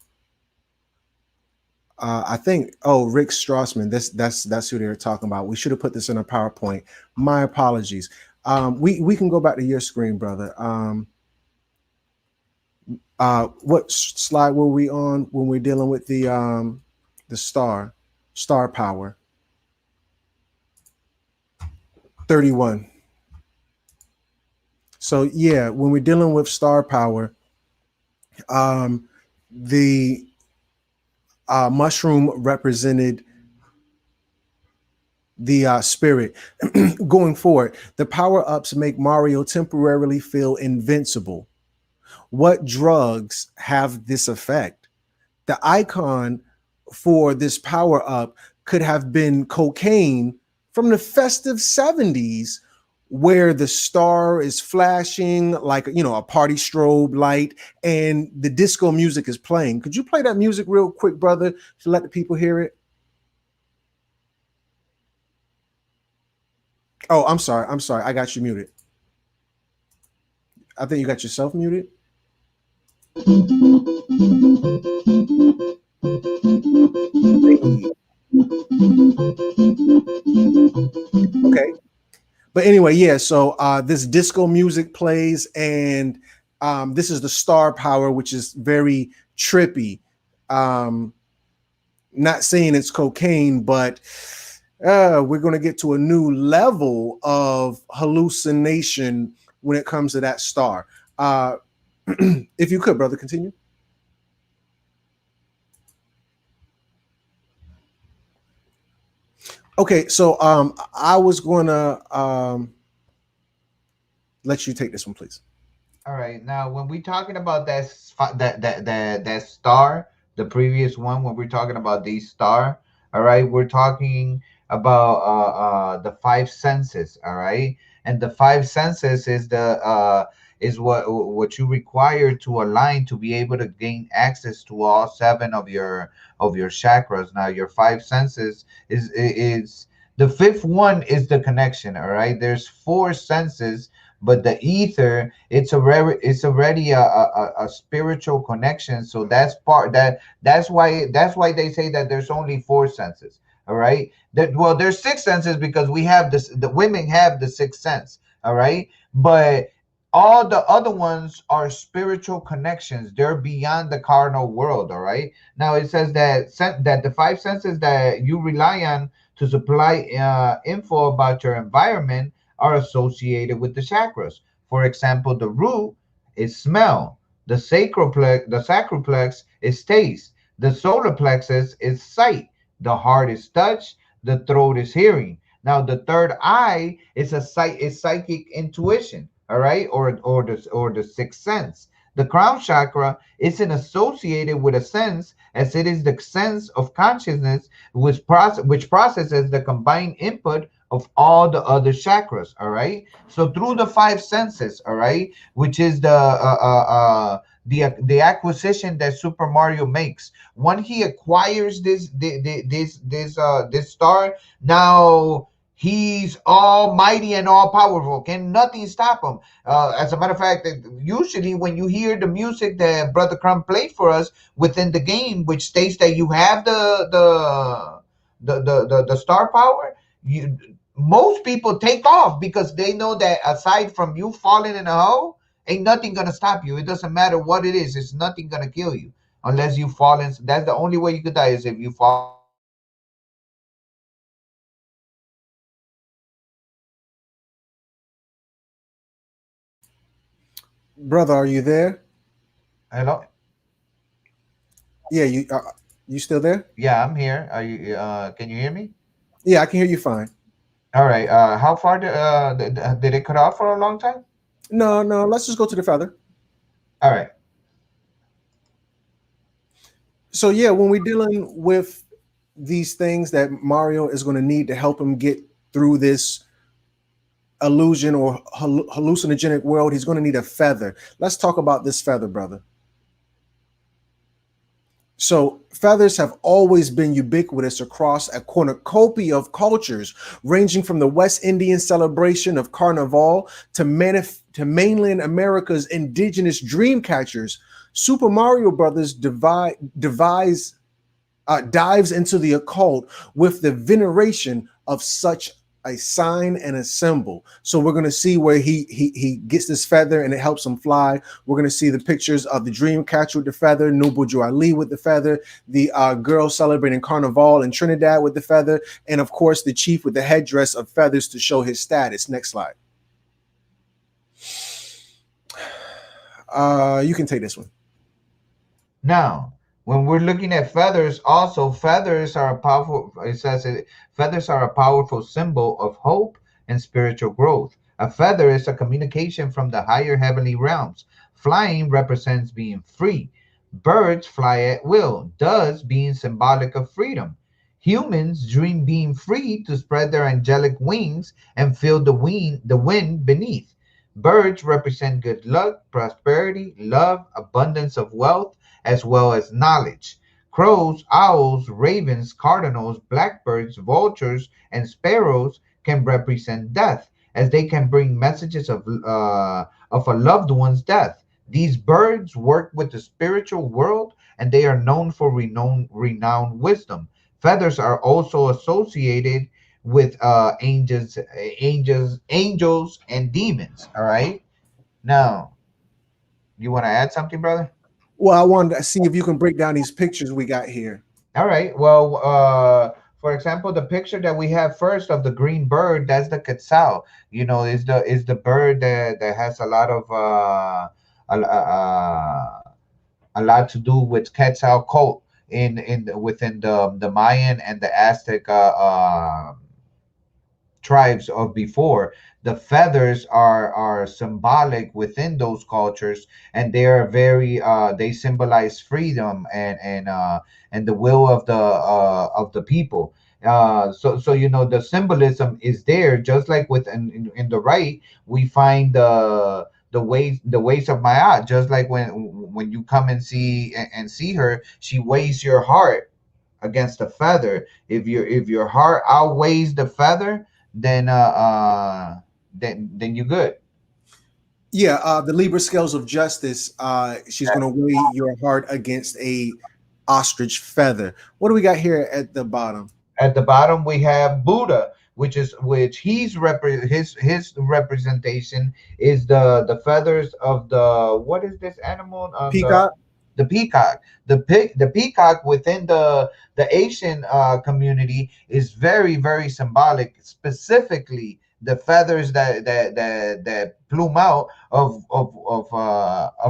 I think, Rick Strassman, that's who they're talking about. We should have put this in a PowerPoint. My apologies. We can go back to your screen, brother. What slide were we on when we're dealing with the star power? 31. So yeah, when we're dealing with star power, the mushroom represented the spirit. Going forward, the power-ups make Mario temporarily feel invincible. What drugs have this effect? The icon for this power-up could have been cocaine from the festive 70s, where the star is flashing like, a party strobe light and the disco music is playing. Could you play that music real quick, brother, to let the people hear it? Oh, I'm sorry. I got you muted. I think you got yourself muted. Okay. But anyway, yeah, so this disco music plays, and this is the star power, which is very trippy. Not saying it's cocaine, but we're going to get to a new level of hallucination when it comes to that star. If you could, brother, continue. Okay, so I was going to let you take this one, please. All right. Now, when we're talking about that star, the previous one, when we're talking about the star, all right, we're talking about the five senses. All right, and the five senses is the is what you require to align to be able to gain access to all seven of your chakras. Now, your five senses is the fifth one is the connection. All right, there's four senses, but the ether, it's already a spiritual connection. So that's why they say that there's only four senses. All right, well, there's six senses because we have this, the women have the sixth sense. All right, but all the other ones are spiritual connections. They're beyond the carnal world. All right, now it says that the five senses that you rely on to supply info about your environment are associated with the chakras. For example, the root is smell, the sacroplex is taste, The solar plexus is sight. The heart is touch. The throat is hearing. Now the third eye is psychic intuition. All right, or the sixth sense. The crown chakra isn't associated with a sense, as it is the sense of consciousness which processes the combined input of all the other chakras. All right. So through the five senses, all right, which is the acquisition that Super Mario makes when he acquires this star. Now he's almighty and all powerful. Can nothing stop him? As a matter of fact, usually when you hear the music that Brother Crumb played for us within the game, which states that you have the star power, you most people take off because they know that aside from you falling in a hole, ain't nothing gonna stop you. It doesn't matter what it is. It's nothing gonna kill you unless you fall in. That's the only way you could die is if you fall into a hole. But aside from that, nothing can stop you. Brother, are you there? Hello. Yeah, you still there? Yeah, I'm here. Are you? Can you hear me? Yeah, I can hear you fine. All right. How far did it cut off for a long time? No, no, let's just go to the feather. All right. So yeah, when we're dealing with these things that Mario is going to need to help him get through this illusion or hallucinogenic world, he's going to need a feather. Let's talk about this feather, brother. So feathers have always been ubiquitous across a cornucopia of cultures, ranging from the West Indian celebration of Carnival to mainland America's indigenous dream catchers. Super Mario Brothers dives into the occult with the veneration of such a sign and a symbol. So we're going to see where he gets this feather and it helps him fly. We're going to see the pictures of the dream catcher with the feather, Nubuju Ali with the feather, the girl celebrating Carnival in Trinidad with the feather, and of course the chief with the headdress of feathers to show his status. Next slide. You can take this one. Now, when we're looking at feathers, also feathers are a powerful. It says feathers are a powerful symbol of hope and spiritual growth. A feather is a communication from the higher heavenly realms. Flying represents being free. Birds fly at will, thus being symbolic of freedom. Humans dream being free to spread their angelic wings and feel the wind beneath. Birds represent good luck, prosperity, love, abundance of wealth, as well as knowledge. Crows, owls, ravens, cardinals, blackbirds, vultures, and sparrows can represent death, as they can bring messages of a loved one's death. These birds work with the spiritual world, and they are known for renowned wisdom. Feathers are also associated with angels, and demons. All right. Now, you want to add something, brother? Well, I wanted to see if you can break down these pictures we got here. All right. Well, for example, the picture that we have first of the green bird, that's the quetzal. Is the bird that has a lot of a lot to do with quetzal cult within the Mayan and the Aztec tribes of before. The feathers are symbolic within those cultures, and they are very they symbolize freedom and the will of the people. So the symbolism is there, just like in the right we find the ways of Maya. Just like when you come and see her, she weighs your heart against the feather. If your heart outweighs the feather, then then you're good. Yeah, the Libra scales of justice. She's going to weigh your heart against a ostrich feather. What do we got here at the bottom? At the bottom we have Buddha, his representation is the feathers of the, what is this animal, Peacock. The peacock. The peacock within the Asian community is very, very symbolic. Specifically, the feathers that plume out of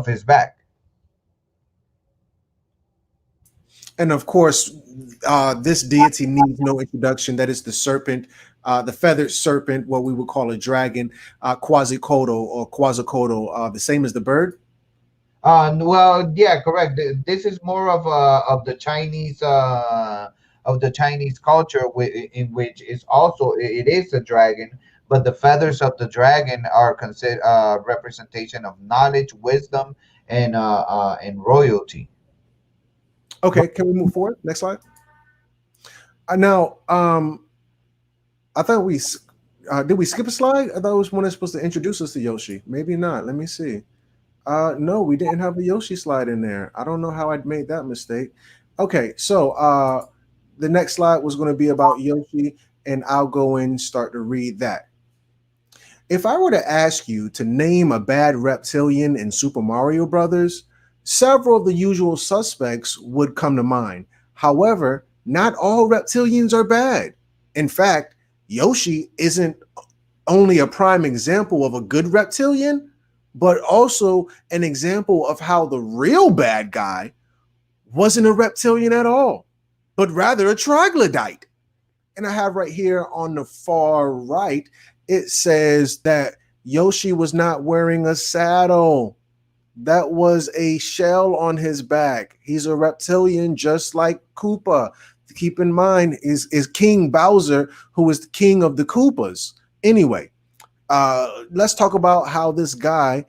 his back. And of course, this deity needs no introduction. That is the serpent, the feathered serpent, what we would call a dragon, Quasicodo or Quasicodo, the same as the bird. Well, yeah, correct. This is more of the Chinese culture, in which is also it is a dragon, but the feathers of the dragon are considered representation of knowledge, wisdom, and royalty. Okay, can we move forward? Next slide. Now, I thought did we skip a slide? I thought it was one that's supposed to introduce us to Yoshi. Maybe not. Let me see. No, we didn't have a Yoshi slide in there. I don't know how I made that mistake. Okay, so the next slide was going to be about Yoshi, and I'll go and start to read that. If I were to ask you to name a bad reptilian in Super Mario Brothers, several of the usual suspects would come to mind. However, not all reptilians are bad. In fact, Yoshi isn't only a prime example of a good reptilian, but also an example of how the real bad guy wasn't a reptilian at all, but rather a troglodyte. And I have right here on the far right, it says that Yoshi was not wearing a saddle. That was a shell on his back. He's a reptilian just like Koopa. Keep in mind is King Bowser, who is the king of the Koopas. Anyway, let's talk about how this guy,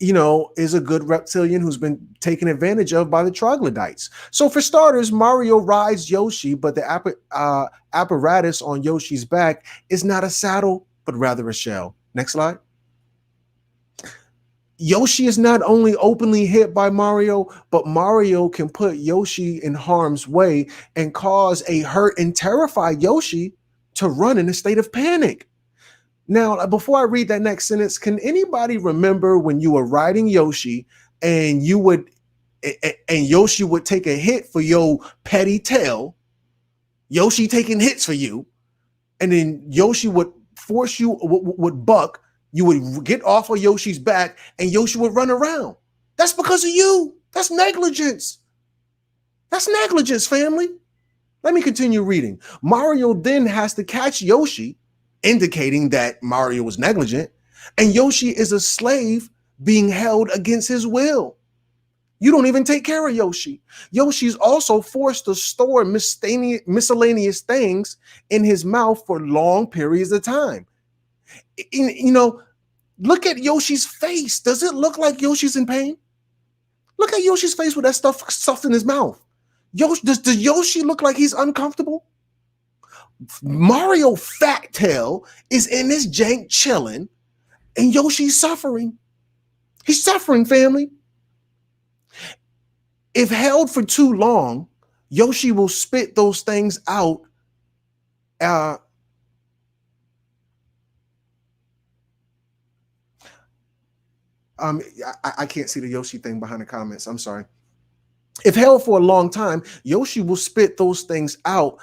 is a good reptilian who's been taken advantage of by the troglodytes. So for starters, Mario rides Yoshi, but the apparatus on Yoshi's back is not a saddle, but rather a shell. Next slide. Yoshi is not only openly hit by Mario, but Mario can put Yoshi in harm's way and cause a hurt and terrify Yoshi to run in a state of panic. Now, before I read that next sentence, can anybody remember when you were riding Yoshi and Yoshi would take a hit for your petty tail, Yoshi taking hits for you, and then Yoshi would force you, would buck, you would get off of Yoshi's back and Yoshi would run around. That's because of you. That's negligence. That's negligence, family. Let me continue reading. Mario then has to catch Yoshi, indicating that Mario was negligent, and Yoshi is a slave being held against his will. You don't even take care of Yoshi. Yoshi's also forced to store miscellaneous things in his mouth for long periods of time. Look at Yoshi's face. Does it look like Yoshi's in pain? Look at Yoshi's face with that stuff stuffed in his mouth. Does Yoshi look like he's uncomfortable? Mario Fat Tail is in this jank chilling, and Yoshi's suffering. He's suffering, family. If held for too long, Yoshi will spit those things out. I can't see the Yoshi thing behind the comments. I'm sorry. If held for a long time, Yoshi will spit those things out.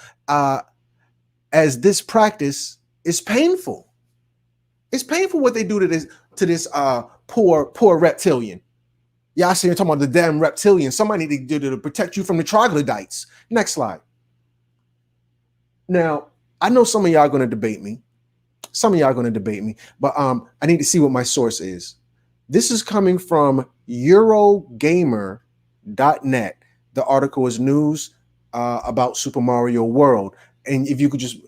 As this practice is painful. It's painful what they do to this poor reptilian. Y'all see, you're talking about the damn reptilian. Somebody need to do to protect you from the troglodytes. Next slide. Now, I know some of y'all are going to debate me. But I need to see what my source is. This is coming from Eurogamer.net. The article is news about Super Mario World. And if you could just,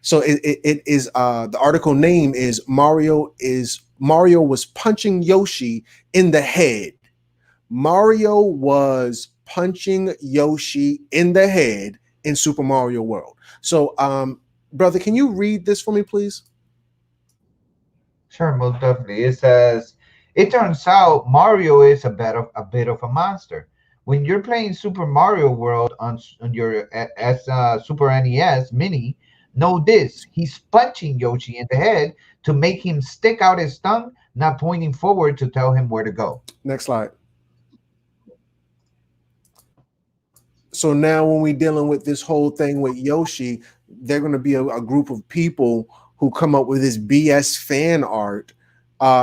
so it is the article name is Mario was punching Yoshi in the head. Mario was punching Yoshi in the head in Super Mario World. So, brother, can you read this for me, please? Sure, most definitely. It says, it turns out Mario is a bit of a monster. When you're playing Super Mario World on your Super NES Mini, know this: he's punching Yoshi in the head to make him stick out his tongue, not pointing forward to tell him where to go. Next slide. So now when we're dealing with this whole thing with Yoshi, they're going to be a group of people who come up with this BS fan art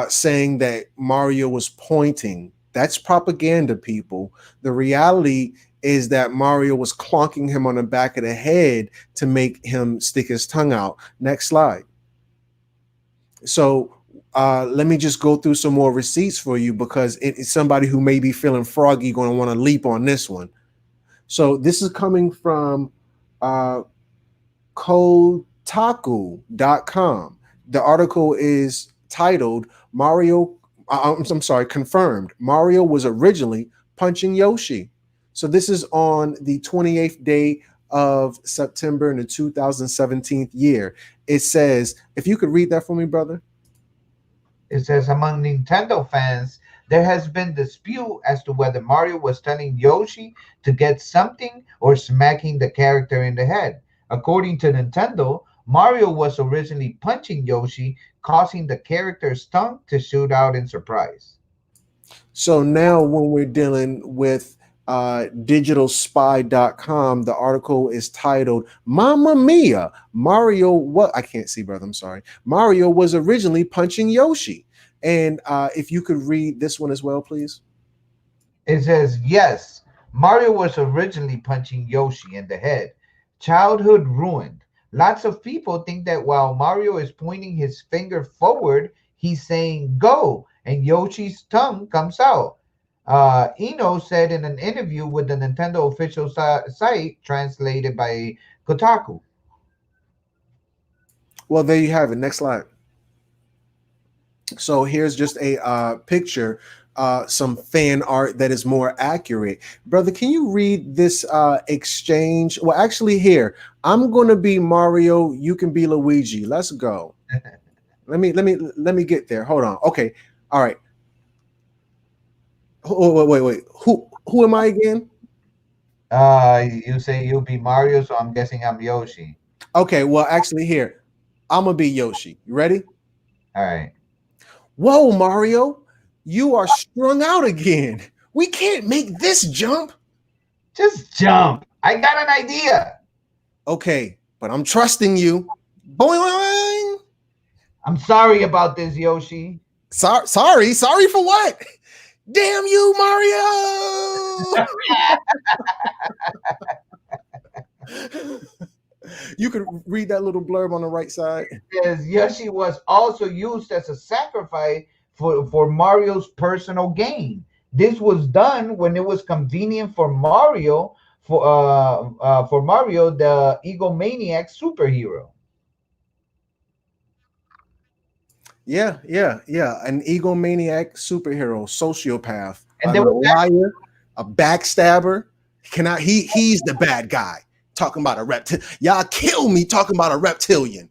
saying that Mario was pointing. That's propaganda, people. The reality is that Mario was clonking him on the back of the head to make him stick his tongue out. Next slide. So let me just go through some more receipts for you, because it's somebody who may be feeling froggy going to want to leap on this one. So this is coming from Kotaku.com. The article is titled confirmed. Mario was originally punching Yoshi. So this is on the 28th day of September in the 2017 year. It says, if you could read that for me, brother. It says, among Nintendo fans, there has been dispute as to whether Mario was telling Yoshi to get something or smacking the character in the head. According to Nintendo, Mario was originally punching Yoshi, causing the character's tongue to shoot out in surprise. So now when we're dealing with digitalspy.com, the article is titled Mamma Mia, Mario, what? I can't see, brother. I'm sorry. Mario was originally punching Yoshi. And if you could read this one as well, please. It says, yes, Mario was originally punching Yoshi in the head. Childhood ruined. Lots of people think that while Mario is pointing his finger forward, he's saying go, and Yoshi's tongue comes out. Eno said in an interview with the Nintendo official site, translated by Kotaku. Well, there you have it. Next slide. So here's just a picture, some fan art that is more accurate. Brother, can you read this exchange? Well, actually, here, I'm going to be Mario. You can be Luigi. Let's go. Let me get there. Hold on. Okay. All right. Oh, wait. Who am I again? You say you'll be Mario, so I'm guessing I'm Yoshi. Okay, well, actually, here, I'm gonna be Yoshi. You ready? All right. Whoa, Mario, you are strung out again. We can't make this jump. Just jump. I got an idea. Okay, but I'm trusting you. Boing. I'm sorry about this, Yoshi. Sorry for what? Damn you, Mario! You could read that little blurb on the right side. It says Yoshi was also used as a sacrifice for Mario's personal gain. This was done when it was convenient for Mario, the egomaniac superhero. Yeah. An egomaniac superhero, sociopath, And a liar, a backstabber. He's the bad guy. Talking about a reptilian. Y'all kill me talking about a reptilian.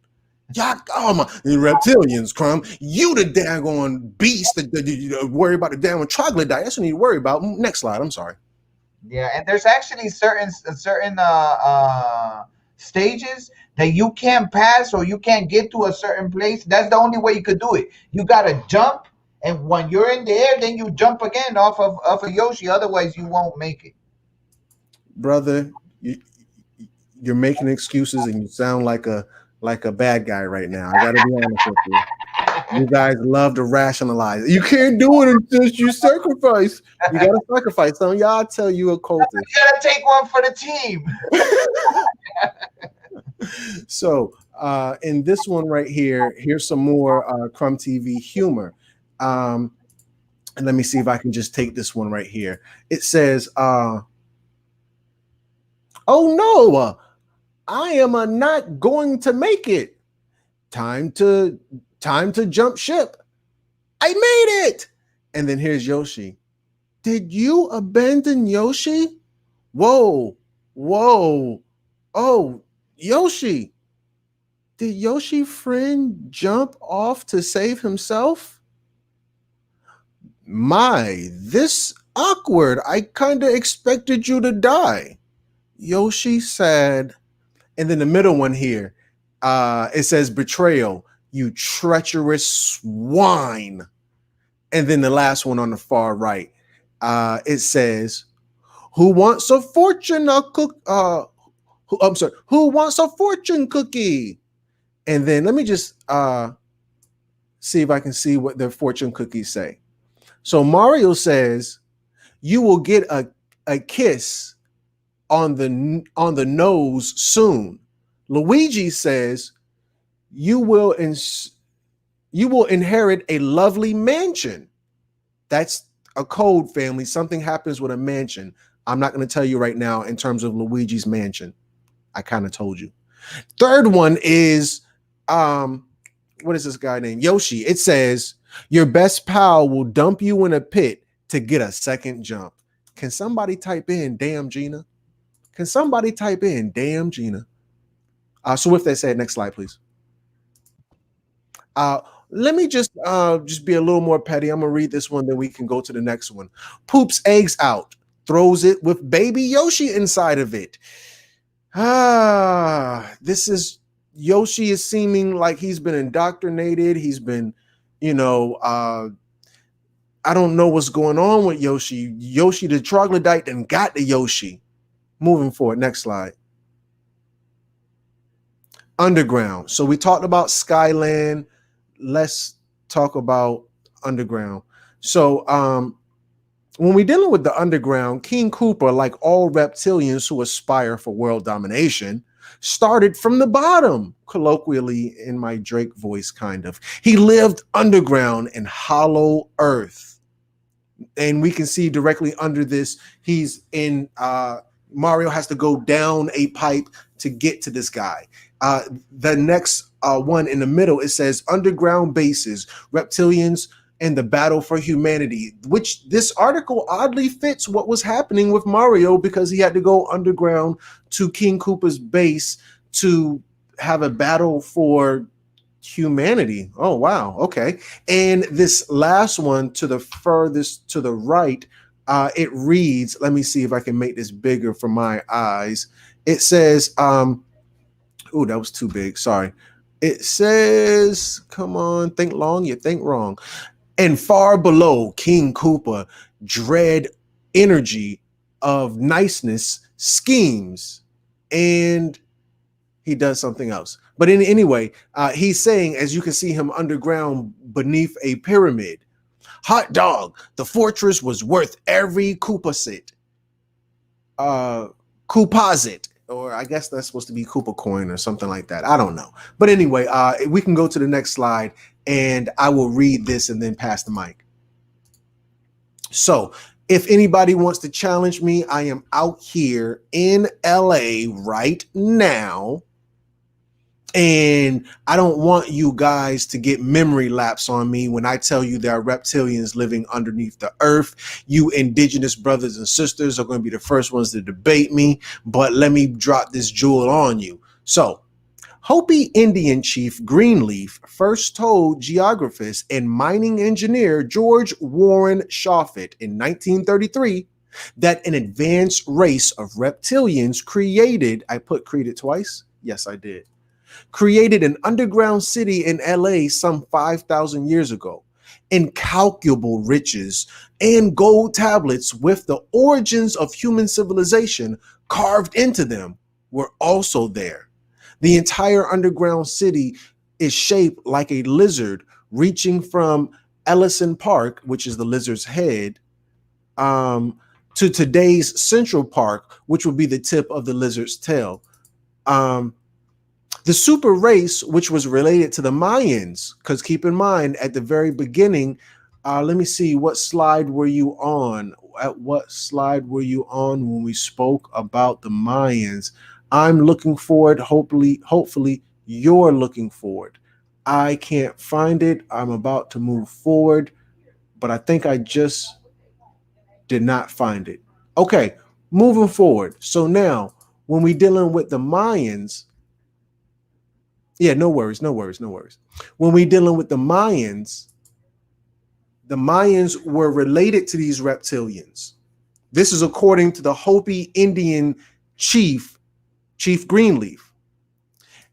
Y'all, oh my, the reptilians, Crumb. You the daggone beast that worry about the damn troglodyte. That's what you need to worry about. Next slide. I'm sorry. Yeah, and there's actually certain stages that you can't pass or you can't get to a certain place. That's the only way you could do it. You gotta jump, and when you're in the air, then you jump again off of a Yoshi. Otherwise, you won't make it. Brother, you're making excuses and you sound like a bad guy right now. I gotta be honest with you. You guys love to rationalize. You can't do it until you sacrifice. You gotta sacrifice. Some y'all tell you a cultist. You gotta take one for the team. So in this one right here, here's some more Crumb TV humor. And let me see if I can just take this one right here. It says, oh no, I am not going to make it. Time to jump ship. I made it. And then here's Yoshi. Did you abandon Yoshi? Whoa. Oh, Yoshi. Did Yoshi friend jump off to save himself? My, this awkward. I kind of expected you to die. Yoshi said, and then the middle one here, it says betrayal, you treacherous swine. And then the last one on the far right, it says, who wants a fortune who wants a fortune cookie? And then let me just see if I can see what the fortune cookies say. So Mario says, you will get a kiss on the nose soon. Luigi says, you will inherit a lovely mansion. That's a code, family. Something happens with a mansion. I'm not going to tell you right now in terms of Luigi's mansion. I kind of told you. Third one is, what is this guy named? Yoshi. It says, your best pal will dump you in a pit to get a second jump. Can somebody type in, damn Gina? Can somebody type in, damn Gina? So with that said, next slide, please. Let me just be a little more petty. I'm gonna read this one, then we can go to the next one. Poops eggs out, throws it with baby Yoshi inside of it. This is Yoshi is seeming like he's been indoctrinated. He's been, I don't know what's going on with Yoshi. Yoshi the troglodyte and got the Yoshi. Moving forward, next slide. Underground. So we talked about Skyland. Let's talk about underground. So when we're dealing with the underground, King Koopa, like all reptilians who aspire for world domination, started from the bottom, colloquially in my Drake voice, kind of. He lived underground in hollow earth. And we can see directly under this, he's in Mario has to go down a pipe to get to this guy. The next one in the middle, it says underground bases, reptilians, and the battle for humanity, which this article oddly fits what was happening with Mario because he had to go underground to King Koopa's base to have a battle for humanity. Oh, wow. Okay. And this last one to the furthest to the right, it reads, let me see if I can make this bigger for my eyes. It says, oh, that was too big. Sorry. It says, come on, think long, you think wrong. And far below King Koopa, dread energy of niceness schemes, and he does something else. But anyway, he's saying, as you can see him underground beneath a pyramid, hot dog, the fortress was worth every Koopasit. Koopasit, or I guess that's supposed to be Koopa coin or something like that. I don't know. But anyway, we can go to the next slide and I will read this and then pass the mic. So if anybody wants to challenge me, I am out here in LA right now. And I don't want you guys to get memory lapse on me when I tell you there are reptilians living underneath the earth. You indigenous brothers and sisters are going to be the first ones to debate me, but let me drop this jewel on you. So, Hopi Indian chief Greenleaf first told geographist and mining engineer George Warren Shawfut in 1933 that an advanced race of reptilians created, I put created twice? Yes, I did. Created an underground city in LA some 5,000 years ago. Incalculable riches and gold tablets with the origins of human civilization carved into them were also there. The entire underground city is shaped like a lizard, reaching from Ellison Park, which is the lizard's head, to today's Central Park, which would be the tip of the lizard's tail. The super race, which was related to the Mayans, because keep in mind, at the very beginning, let me see, what slide were you on? At what slide were you on when we spoke about the Mayans? I'm looking forward. Hopefully you're looking forward. I can't find it. I'm about to move forward, but I think I just did not find it. Okay, moving forward. So now, when we're dealing with the Mayans, yeah, no worries. When we're dealing with the Mayans were related to these reptilians. This is according to the Hopi Indian Chief Greenleaf.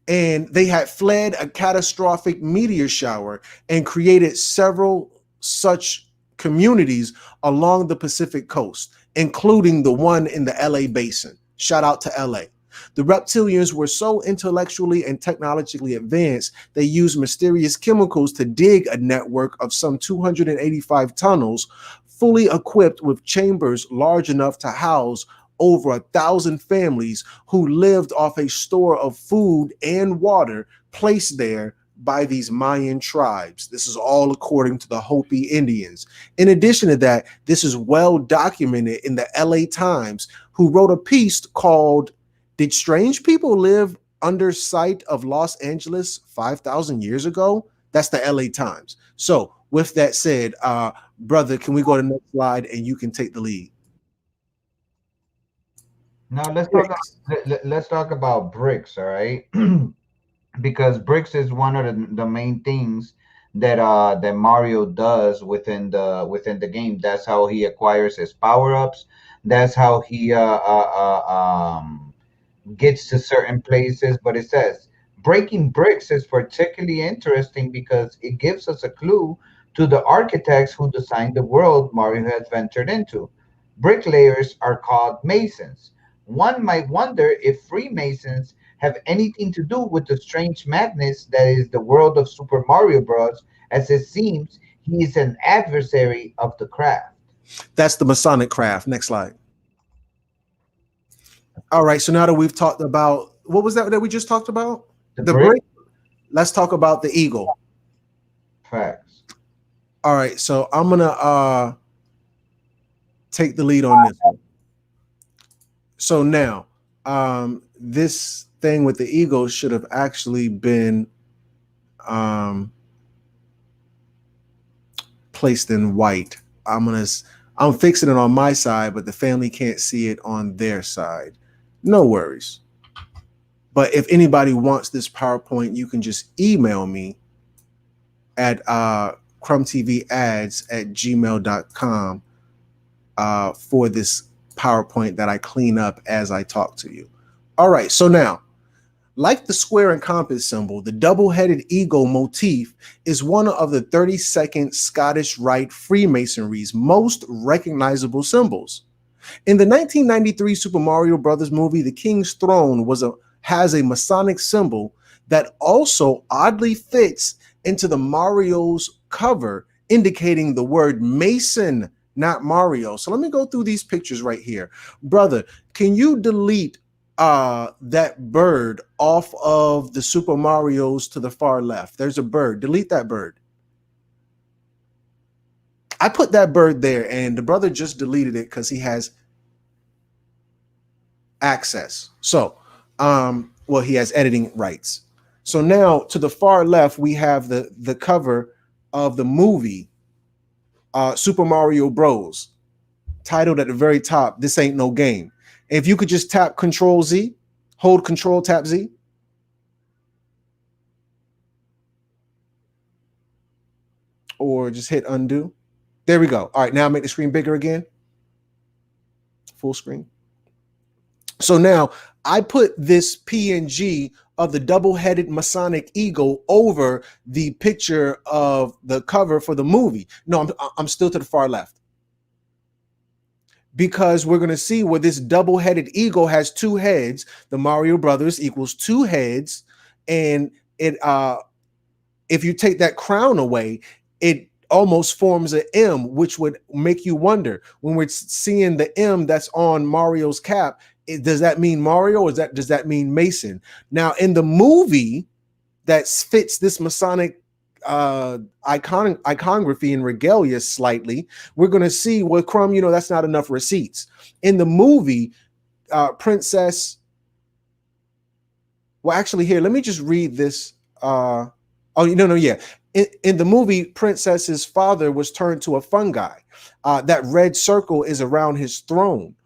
And they had fled a catastrophic meteor shower and created several such communities along the Pacific coast, including the one in the LA basin. Shout out to LA. The reptilians were so intellectually and technologically advanced, they used mysterious chemicals to dig a network of some 285 tunnels, fully equipped with chambers large enough to house over 1,000 families who lived off a store of food and water placed there by these Mayan tribes. This is all according to the Hopi Indians. In addition to that, this is well documented in the LA Times, who wrote a piece called "Did Strange People Live Under Sight of Los Angeles 5,000 years ago?" That's the LA Times. So with that said, brother, can we go to the next slide and you can take the lead? Now let's talk about bricks, all right? Because bricks is one of the main things that that Mario does within the game. That's how he acquires his power-ups. That's how he gets to certain places. But it says breaking bricks is particularly interesting because it gives us a clue to the architects who designed the world Mario has ventured into. Bricklayers are called masons. One might wonder if Freemasons have anything to do with the strange madness that is the world of Super Mario Bros., as it seems he is an adversary of the craft. That's the Masonic craft. Next slide. All right, so now that we've talked about, what was that we just talked about? The brick. Let's talk about the eagle. Facts. All right, so I'm gonna take the lead on this one. So now, this thing with the eagle should have actually been placed in white. I'm fixing it on my side, but the family can't see it on their side. No worries. But if anybody wants this PowerPoint, you can just email me at crumbtvads@gmail.com for this PowerPoint that I clean up as I talk to you. All right, so now, like the square and compass symbol, the double-headed eagle motif is one of the 32nd Scottish Rite Freemasonry's most recognizable symbols. In the 1993 Super Mario Bros. Movie, the King's Throne has a Masonic symbol that also oddly fits into the Mario's cover, indicating the word Mason, not Mario. So let me go through these pictures right here. Brother, can you delete that bird off of the Super Mario's to the far left? There's a bird. Delete that bird. I put that bird there, and the brother just deleted it because he has access. So, well, he has editing rights. So now to the far left, we have the cover of the movie Super Mario Bros. Titled at the very top, "This Ain't No Game." If you could just tap Control Z, hold Control, tap Z. Or just hit undo. There we go. All right, now make the screen bigger again. Full screen. So now I put this PNG of the double-headed Masonic eagle over the picture of the cover for the movie. No, I'm still to the far left, because we're going to see where this double-headed eagle has two heads. The Mario Brothers equals two heads, and it if you take that crown away, it almost forms an M, which would make you wonder, when we're seeing the M that's on Mario's cap, does that mean Mario, or does that mean Mason? Now in the movie that fits this Masonic iconography and regalia slightly, we're going to see, well, Crumb, that's not enough receipts. In the movie, Princess, well, actually, here, let me just read this. In the movie, Princess's father was turned to a fungi. That red circle is around his throne.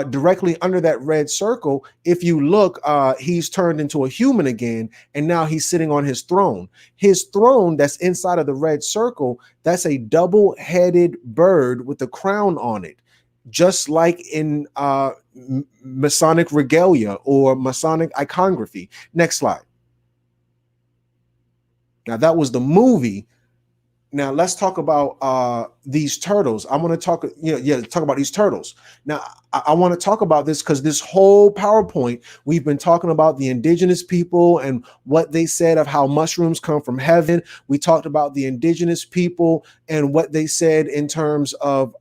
Directly under that red circle, if you look, he's turned into a human again, and now he's sitting on his throne. His throne that's inside of the red circle, that's a double-headed bird with a crown on it, just like in Masonic regalia or Masonic iconography. Next slide. Now that was the movie. Now let's talk about these turtles. I want to talk, talk about these turtles. Now I want to talk about this because this whole PowerPoint, we've been talking about the indigenous people and what they said of how mushrooms come from heaven. We talked about the indigenous people and what they said in terms of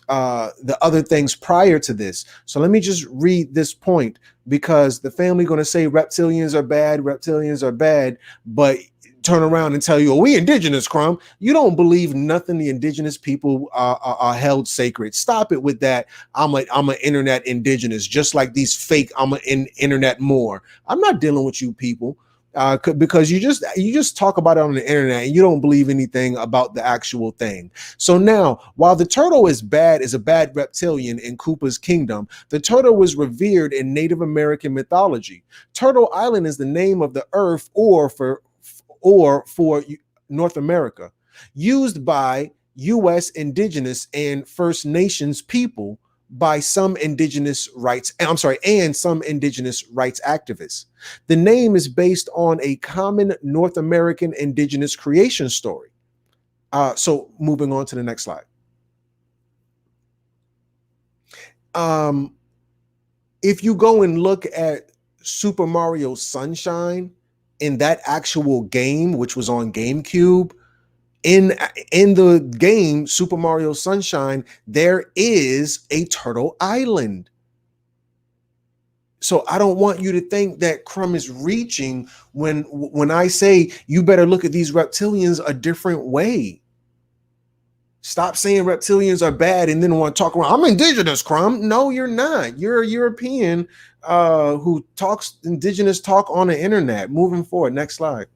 the other things prior to this. So let me just read this point, because the family going to say reptilians are bad, but turn around and tell you, oh, we indigenous, Crumb. You don't believe nothing the indigenous people are held sacred. Stop it with that. I'm an internet indigenous, just like these fake I'm an internet more. I'm not dealing with you people. Because you just talk about it on the internet and you don't believe anything about the actual thing. So now, while the turtle is a bad reptilian in Koopa's kingdom, the turtle was revered in Native American mythology. Turtle Island is the name of the earth, or for North America, used by U.S. indigenous and First Nations people by some indigenous rights, and some indigenous rights activists. The name is based on a common North American indigenous creation story. So moving on to the next slide. If you go and look at Super Mario Sunshine in that actual game, which was on GameCube, in the game Super Mario Sunshine, there is a turtle island. So I don't want you to think that Crumb is reaching when I say you better look at these reptilians a different way. Stop saying reptilians are bad and then want to talk around. I'm indigenous, Crumb. No, you're not. You're a European who talks indigenous talk on the internet. Moving forward, next slide.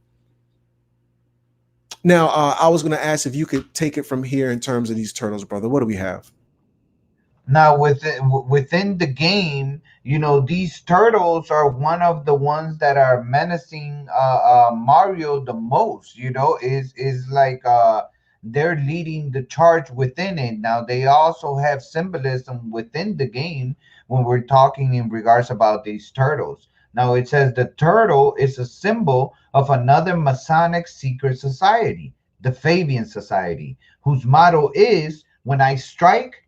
Now, I was going to ask if you could take it from here in terms of these turtles, brother. What do we have? Now, within the game, these turtles are one of the ones that are menacing Mario the most. Is like they're leading the charge within it. Now, they also have symbolism within the game when we're talking in regards about these turtles. Now, it says the turtle is a symbol of another Masonic secret society, the Fabian Society, whose motto is, when I strike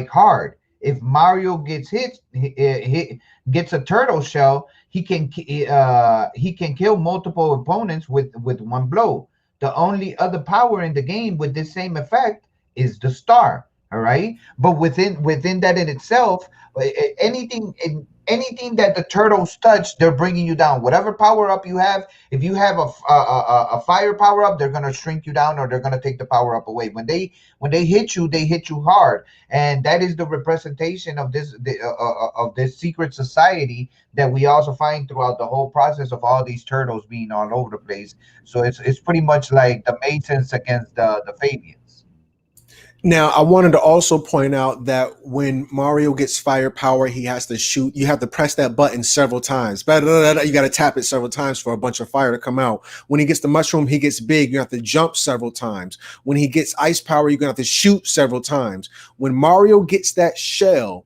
hard. If Mario gets gets a turtle shell, he can kill multiple opponents with one blow. The only other power in the game with this same effect is the star. All right, but within that in itself, anything that the turtles touch, they're bringing you down. Whatever power up you have, if you have a fire power up, they're gonna shrink you down, or they're gonna take the power up away. When they hit you, they hit you hard, and that is the representation of this secret society that we also find throughout the whole process of all these turtles being all over the place. So it's pretty much like the Masons against the Fabians. Now, I wanted to also point out that when Mario gets fire power, he has to shoot. You have to press that button several times. You got to tap it several times for a bunch of fire to come out. When he gets the mushroom, he gets big. You have to jump several times. When he gets ice power, you're going to have to shoot several times. When Mario gets that shell,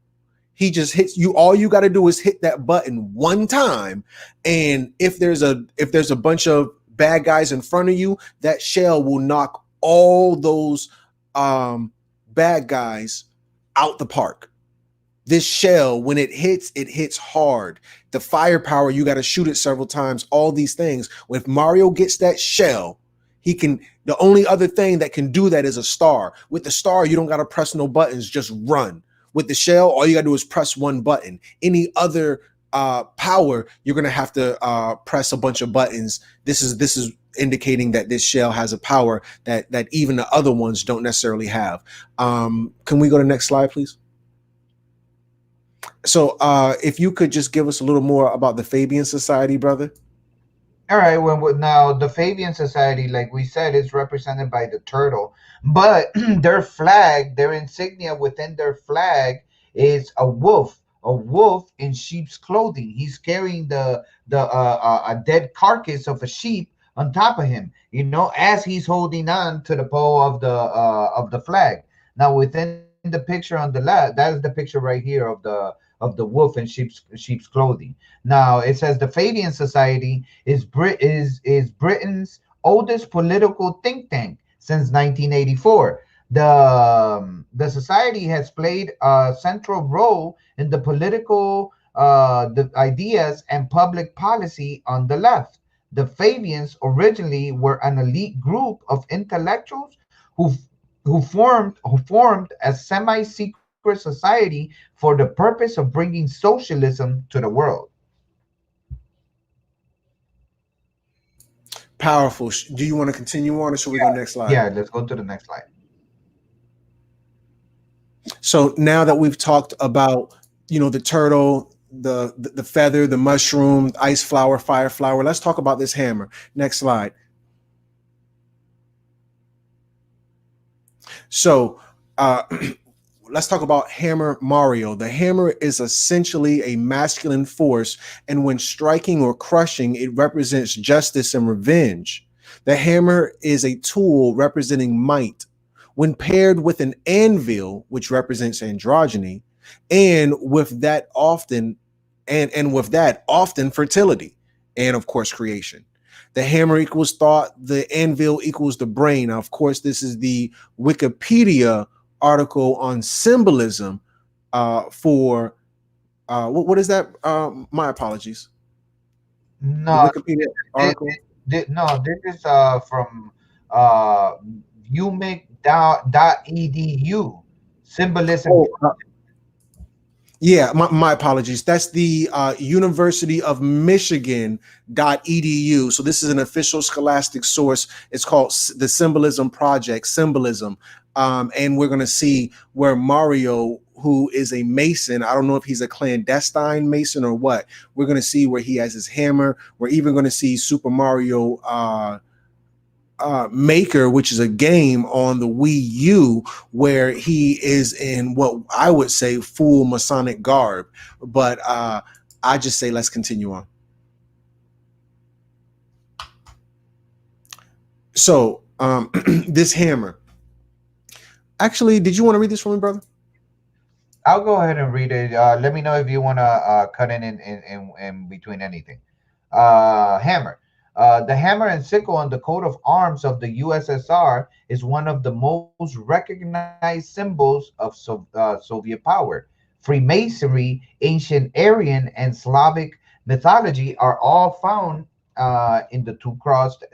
he just hits you. All you got to do is hit that button one time. And if there's a bunch of bad guys in front of you, that shell will knock all those bad guys out the park. This shell, when it hits hard. The firepower, you got to shoot it several times. All these things. If Mario gets that shell, he can. The only other thing that can do that is a star. With the star, you don't got to press no buttons. Just run. With the shell, all you got to do is press one button. Any other power, you're gonna have to press a bunch of buttons. This is indicating that this shell has a power that even the other ones don't necessarily have. Can we go to the next slide, please? So if you could just give us a little more about the Fabian Society, brother. All right. Now the Fabian Society, like we said, is represented by the turtle, but their flag, their insignia within their flag is a wolf. A wolf in sheep's clothing. He's carrying a dead carcass of a sheep on top of him, as he's holding on to the pole of the flag. Now, within the picture on the left, that is the picture right here of the wolf in sheep's clothing. Now, it says the Fabian Society is Britain's oldest political think tank since 1984. The society has played a central role in the political the ideas and public policy on the left. The Fabians originally were an elite group of intellectuals who formed a semi-secret society for the purpose of bringing socialism to the world. Powerful. Do you want to continue on, or should we go next slide? Yeah, let's go to the next slide. So now that we've talked about, the turtle, the feather, the mushroom, ice flower, fire flower, let's talk about this hammer. Next slide. So let's talk about Hammer Mario. The hammer is essentially a masculine force, and when striking or crushing, it represents justice and revenge. The hammer is a tool representing might. When paired with an anvil, which represents androgyny, and with that often fertility, and of course creation. The hammer equals thought, the anvil equals the brain. Now, of course, this is the Wikipedia article on symbolism for what is that? My apologies. The No, Wikipedia article. no, this is from uh, umic.edu. Symbolism. Oh, yeah, my apologies. That's the University of Michigan.edu. So this is an official scholastic source. It's called the Symbolism Project, Symbolism. And we're going to see where Mario, who is a Mason, I don't know if he's a clandestine Mason or what. We're going to see where he has his hammer. We're even going to see Super Mario Maker, which is a game on the Wii U, where he is in what I would say full Masonic garb. But I just say let's continue on. So this hammer. Actually, did you want to read this for me, brother? I'll go ahead and read it. Let me know if you want to cut in between anything. Hammer. The hammer and sickle on the coat of arms of the USSR is one of the most recognized symbols of Soviet power. Freemasonry, ancient Aryan, and Slavic mythology are all found in the two crossed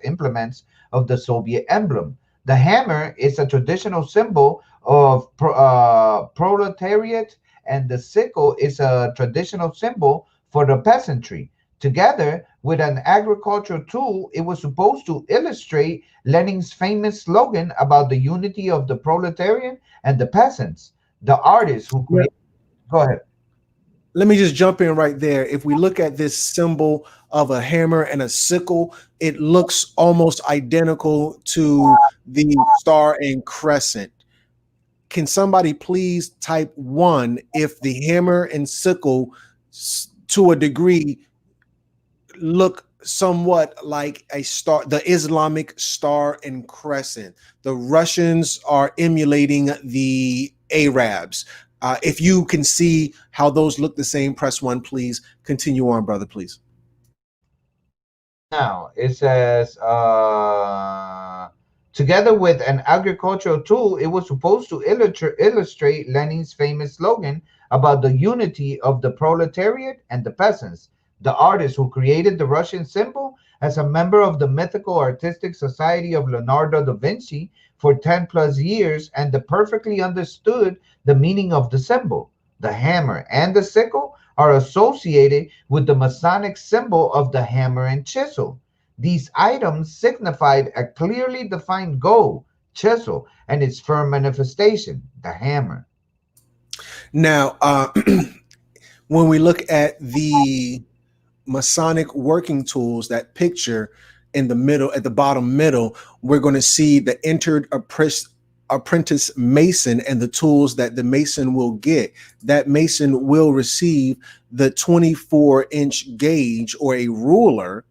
implements of the Soviet emblem. The hammer is a traditional symbol of proletariat, and the sickle is a traditional symbol for the peasantry. Together with an agricultural tool, it was supposed to illustrate Lenin's famous slogan about the unity of the proletariat and the peasants. The artist who created. Go ahead. Let me just jump in right there. If we look at this symbol of a hammer and a sickle, it looks almost identical to the star and crescent. Can somebody please type 1 if the hammer and sickle to a degree look somewhat like a star, the Islamic star and crescent? The Russians are emulating the Arabs. If you can see how those look the same, press 1, please. Continue on, brother, please. Now it says, together with an agricultural tool, it was supposed to illustrate Lenin's famous slogan about the unity of the proletariat and the peasants. The artist who created the Russian symbol as a member of the mythical artistic society of Leonardo da Vinci for 10 plus years and perfectly understood the meaning of the symbol. The hammer and the sickle are associated with the Masonic symbol of the hammer and chisel. These items signified a clearly defined goal, chisel, and its firm manifestation, the hammer. Now, when we look at the Masonic working tools, that picture in the middle, at the bottom middle, we're going to see the entered apprentice mason and the tools that the mason will get. That mason will receive the 24-inch gauge or a ruler,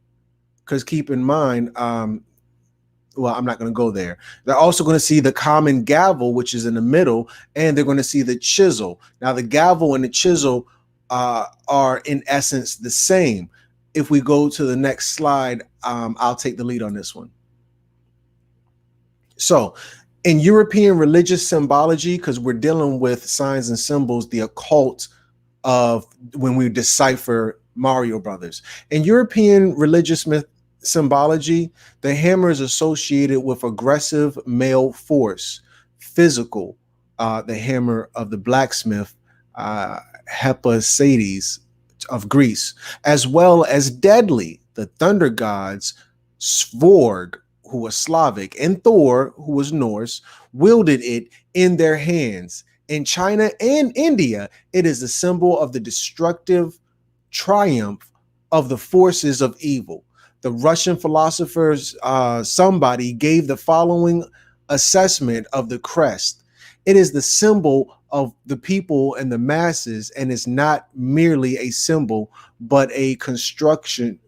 because keep in mind, well, I'm not going to go there. They're also going to see the common gavel, which is in the middle, and they're going to see the chisel. Now, the gavel and the chisel are in essence the same. If we go to the next slide, I'll take the lead on this one. So in European religious symbology, because we're dealing with signs and symbols, the occult of when we decipher Mario Brothers. In European religious symbology, the hammer is associated with aggressive male force, physical, the hammer of the blacksmith, Hephaestus of Greece, as well as deadly, the thunder gods, Svorg, who was Slavic, and Thor, who was Norse, wielded it in their hands. In China and India, it is a symbol of the destructive triumph of the forces of evil. The Russian philosophers, somebody gave the following assessment of the crest. It is the symbol of the people and the masses, and it's not merely a symbol, but a constructive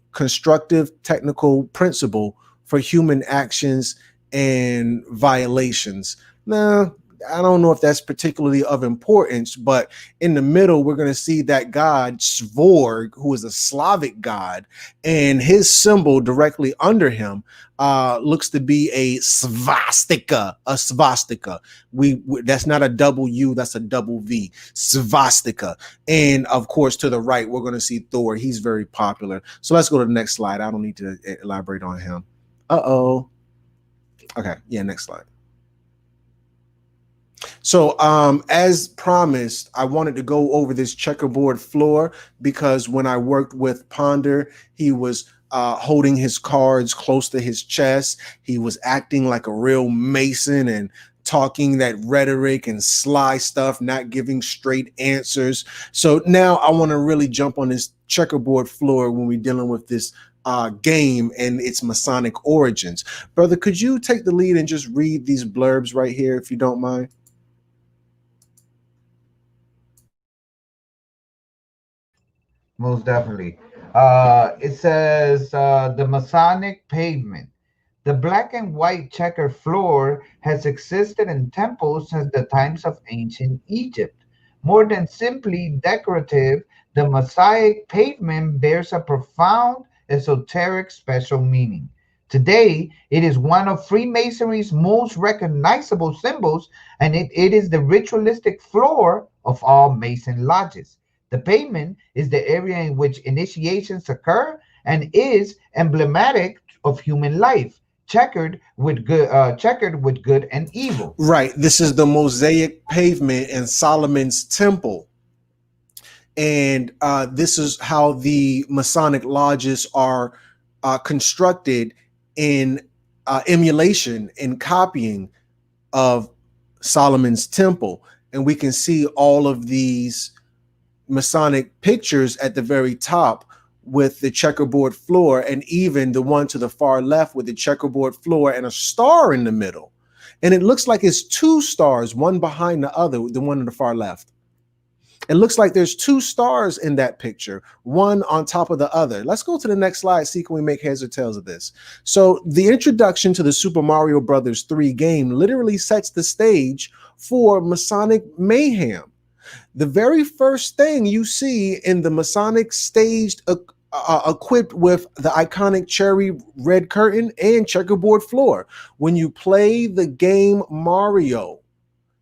technical principle for human actions and violations. Now, I don't know if that's particularly of importance, but in the middle, we're going to see that god Svorg, who is a Slavic god, and his symbol directly under him looks to be a swastika. A swastika. We that's not a double U, that's a double V. Swastika. And of course, to the right, we're going to see Thor. He's very popular. So let's go to the next slide. I don't need to elaborate on him. Okay, yeah, next slide. So as promised, I wanted to go over this checkerboard floor because when I worked with Ponder, he was holding his cards close to his chest. He was acting like a real Mason and talking that rhetoric and sly stuff, not giving straight answers. So now I want to really jump on this checkerboard floor when we're dealing with this game and its Masonic origins. Brother, could you take the lead and just read these blurbs right here, if you don't mind? Most definitely. It says the Masonic pavement. The black and white checker floor has existed in temples since the times of ancient Egypt. More than simply decorative, the Mosaic pavement bears a profound esoteric special meaning. Today, it is one of Freemasonry's most recognizable symbols, and it is the ritualistic floor of all Mason lodges. The pavement is the area in which initiations occur and is emblematic of human life, checkered with good and evil. Right. This is the Mosaic pavement in Solomon's temple. And this is how the Masonic lodges are constructed in emulation and copying of Solomon's temple. And we can see all of these Masonic pictures at the very top with the checkerboard floor, and even the one to the far left with the checkerboard floor and a star in the middle. And it looks like it's two stars, one behind the other, the one on the far left. It looks like there's two stars in that picture, one on top of the other. Let's go to the next slide, see can we make heads or tails of this. So the introduction to the Super Mario Brothers 3 game literally sets the stage for Masonic mayhem. The very first thing you see in the Masonic staged equipped with the iconic cherry red curtain and checkerboard floor. When you play the game Mario,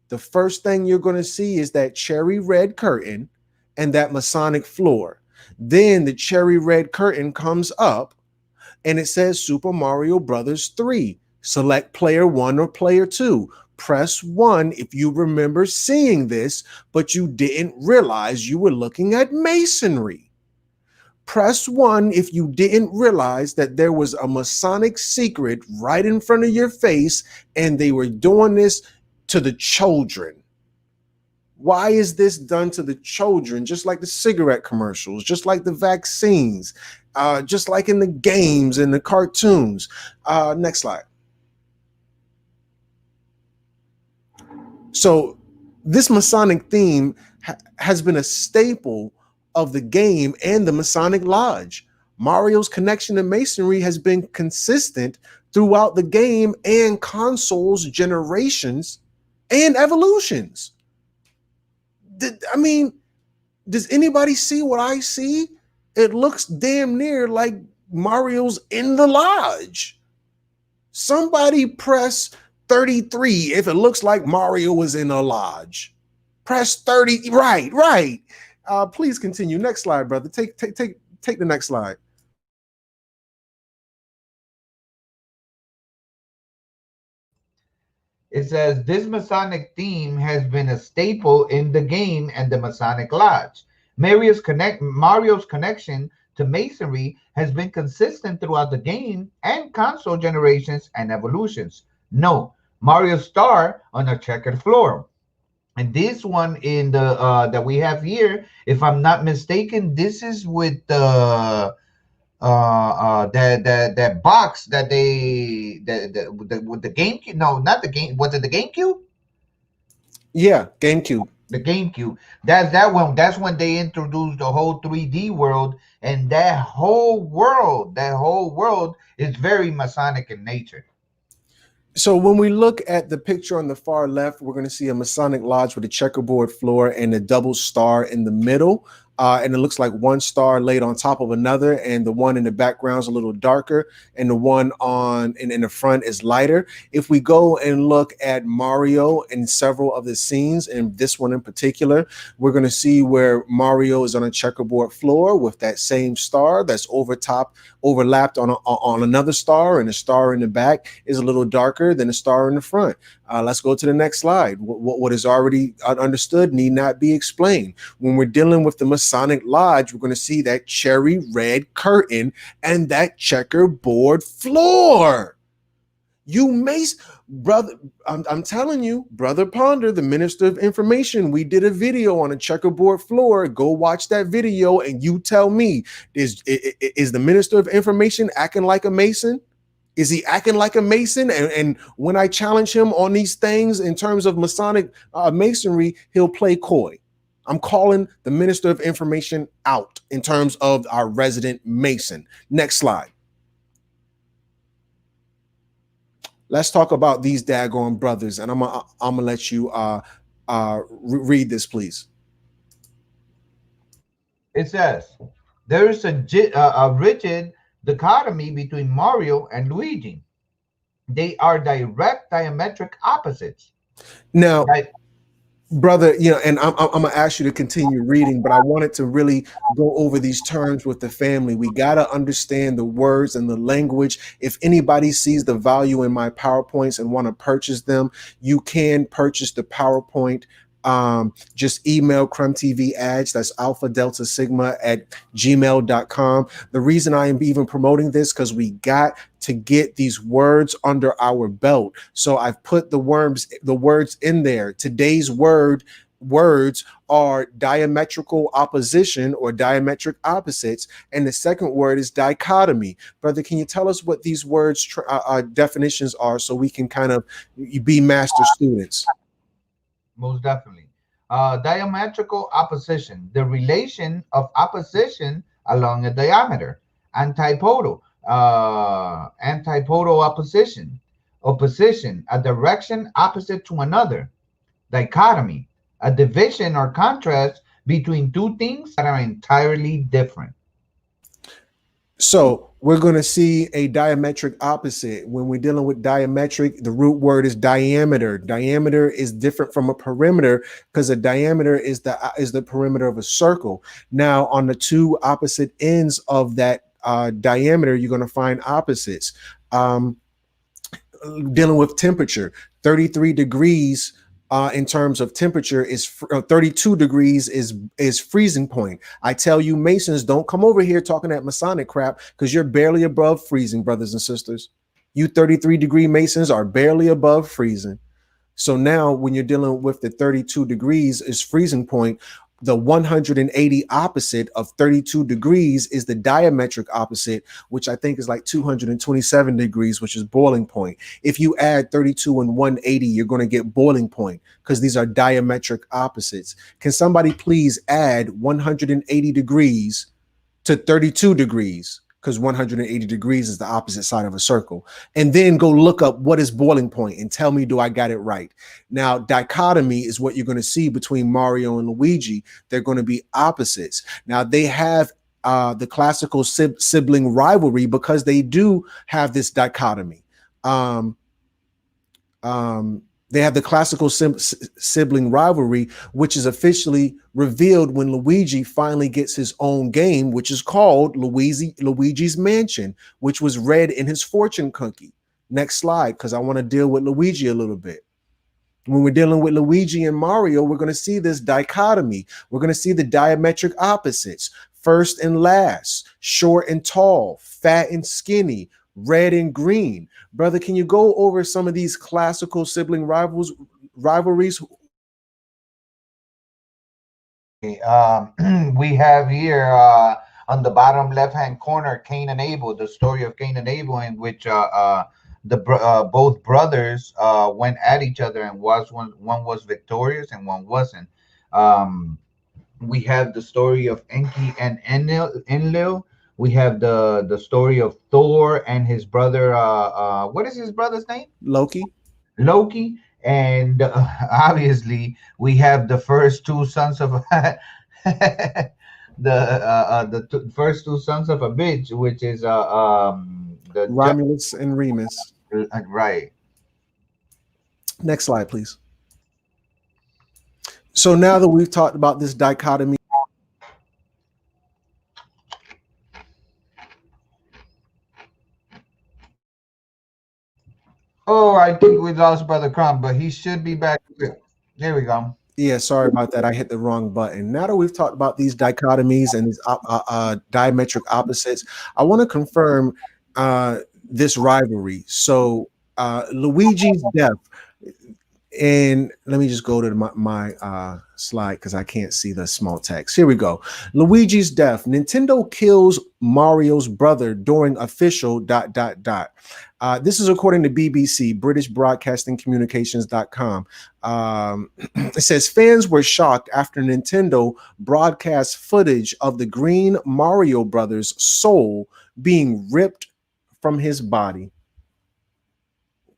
the first thing you're going to see is that cherry red curtain and that Masonic floor. Then the cherry red curtain comes up and it says Super Mario Brothers 3. Select player 1 or player 2. Press 1 if you remember seeing this, but you didn't realize you were looking at masonry. Press 1 if you didn't realize that there was a Masonic secret right in front of your face and they were doing this to the children. Why is this done to the children? Just like the cigarette commercials, just like the vaccines, just like in the games and the cartoons. Next slide. So this Masonic theme has been a staple of the game and the Masonic Lodge. Mario's connection to Masonry has been consistent throughout the game and consoles generations and evolutions. I mean, does anybody see what I see? It looks damn near like Mario's in the lodge. Somebody press 33 if it looks like Mario was in a lodge. Press 30. Right. Please continue. Next slide, brother. Take the next slide. It says this Masonic theme has been a staple in the game and the Masonic Lodge. Mario's connection to Masonry has been consistent throughout the game and console generations and evolutions. No, Mario's star on a checkered floor. And this one in the that we have here, if I'm not mistaken, this is with the that box that they with the GameCube. No, not the game. Was it the GameCube? Yeah, GameCube. The GameCube. That's that one. That's when they introduced the whole 3D world, and that whole world is very Masonic in nature. So when we look at the picture on the far left, we're going to see a Masonic lodge with a checkerboard floor and a double star in the middle. And it looks like one star laid on top of another, and the one in the background is a little darker, and the one in the front is lighter. If we go and look at Mario in several of the scenes, and this one in particular, we're going to see where Mario is on a checkerboard floor with that same star that's overlapped on another star, and the star in the back is a little darker than the star in the front. Let's go to the next slide. What is already understood need not be explained. When we're dealing with the Masonic Lodge, we're going to see that cherry red curtain and that checkerboard floor. Brother, I'm telling you, Brother Ponder, the Minister of Information, we did a video on a checkerboard floor. Go watch that video and you tell me, is the Minister of Information acting like a Mason? Is he acting like a Mason? And when I challenge him on these things in terms of Masonic Masonry, he'll play coy. I'm calling the Minister of Information out in terms of our resident Mason. Next slide. Let's talk about these daggone brothers, and I'm gonna let you read this, please. It says there is a rigid dichotomy between Mario and Luigi. They are direct diametric opposites. Now, brother, and I'm gonna ask you to continue reading, but I wanted to really go over these terms with the family. We gotta understand the words and the language. If anybody sees the value in my PowerPoints and want to purchase them, you can purchase the PowerPoint. Just email Crumb TV ads, that's Alpha Delta Sigma at gmail.com. The reason I am even promoting this because we got to get these words under our belt. So I've put the words in there. Today's words are diametrical opposition or diametric opposites, and the second word is dichotomy. Brother, can you tell us what these words definitions are so we can kind of be master students? Most definitely. Diametrical opposition, the relation of opposition along a diameter. Antipodal opposition, a direction opposite to another. Dichotomy, a division or contrast between two things that are entirely different. So we're going to see a diametric opposite. When we're dealing with diametric, the root word is diameter. Diameter is different from a perimeter because a diameter is the perimeter of a circle. Now, on the two opposite ends of that diameter, you're going to find opposites. Dealing with temperature, 33 degrees in terms of temperature is 32 degrees is freezing point. I tell you, Masons, don't come over here talking that Masonic crap because you're barely above freezing, brothers and sisters. You 33-degree Masons are barely above freezing. So now when you're dealing with the 32 degrees is freezing point, the 180 opposite of 32 degrees is the diametric opposite, which I think is like 227 degrees, which is boiling point. If you add 32 and 180, you're going to get boiling point because these are diametric opposites. Can somebody please add 180 degrees to 32 degrees? Because 180 degrees is the opposite side of a circle. And then go look up what is boiling point and tell me, do I got it right? Now, dichotomy is what you're going to see between Mario and Luigi. They're going to be opposites. Now, they have the classical sibling rivalry because they do have this dichotomy. They have the classical sibling rivalry, which is officially revealed when Luigi finally gets his own game, which is called Luigi's Mansion, which was read in his fortune cookie. Next slide, because I want to deal with Luigi a little bit. When we're dealing with Luigi and Mario, we're going to see this dichotomy. We're going to see the diametric opposites: first and last, short and tall, fat and skinny, red and green. Brother, can you go over some of these classical sibling rivalries? We have here on the bottom left-hand corner, Cain and Abel, the story of Cain and Abel, in which both brothers went at each other, and one was victorious and one wasn't. We have the story of Enki and Enlil. We have the story of Thor and his brother. What is his brother's name? Loki. And obviously, we have the first two sons of first two sons of a bitch, which is the Romulus and Remus. Right. Next slide, please. So now that we've talked about this dichotomy, oh, I think we lost Brother Crumb, but he should be back. There we go. Yeah, sorry about that. I hit the wrong button. Now that we've talked about these dichotomies and these diametric opposites, I want to confirm this rivalry. So Luigi's death, and let me just go to my slide because I can't see the small text. Here we go. Luigi's death. Nintendo kills Mario's brother during official ... This is according to BBC, British Broadcasting Communications.com. It says fans were shocked after Nintendo broadcast footage of the green Mario Brothers' soul being ripped from his body.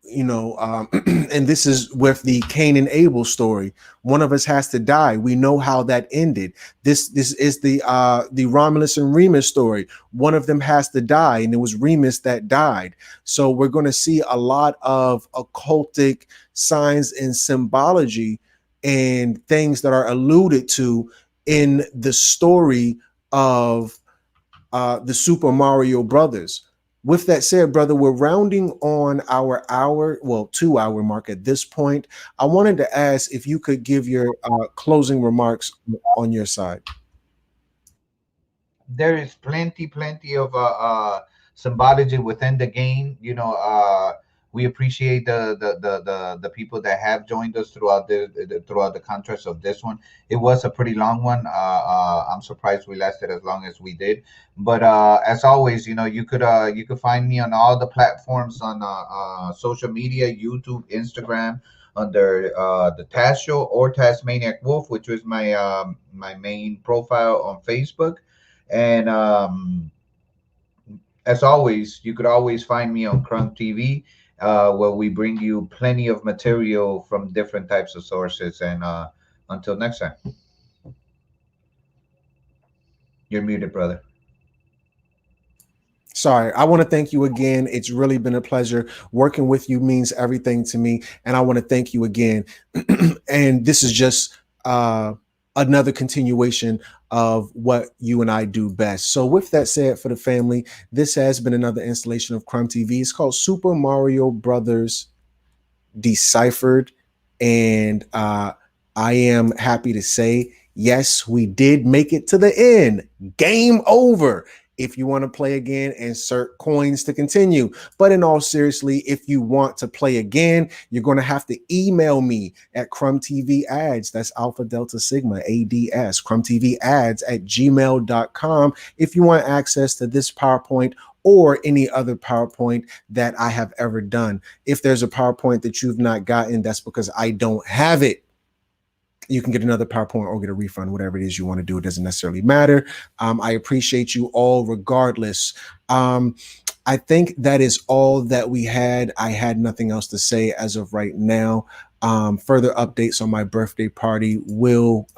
You know, and this is with the Cain and Abel story. One of us has to die. We know how that ended. This is the Romulus and Remus story. One of them has to die, and it was Remus that died. So we're going to see a lot of occultic signs and symbology and things that are alluded to in the story of the Super Mario Brothers. With that said, brother, we're rounding on our 2-hour mark at this point. I wanted to ask if you could give your closing remarks on your side. There is plenty of symbology within the game. You know, we appreciate the people that have joined us throughout the contrast of this one. It was a pretty long one. I'm surprised we lasted as long as we did. But as always, you know, you could find me on all the platforms on social media, YouTube, Instagram, under the Taz Show or Tasmaniac Wolf, which was my main profile on Facebook. And as always, you could always find me on Crumb TV, where we bring you plenty of material from different types of sources. And until next time, you're muted, brother. Sorry, I want to thank you again. It's really been a pleasure. Working with you means everything to me. And I want to thank you again. And this is just another continuation of what you and I do best. So with that said, for the family, this has been another installation of Crumb TV. It's called Super Mario Brothers Deciphered. And I am happy to say, yes, we did make it to the end. Game over. If you want to play again, insert coins to continue. But in all seriously, if you want to play again, you're going to have to email me at crumbtvads. That's Alpha Delta Sigma ADS, crumbtvads@gmail.com. If you want access to this PowerPoint or any other PowerPoint that I have ever done. If there's a PowerPoint that you've not gotten, that's because I don't have it. You can get another PowerPoint or get a refund, whatever it is you want to do. It doesn't necessarily matter. I appreciate you all regardless. I think that is all that we had. I had nothing else to say as of right now. Further updates on my birthday party will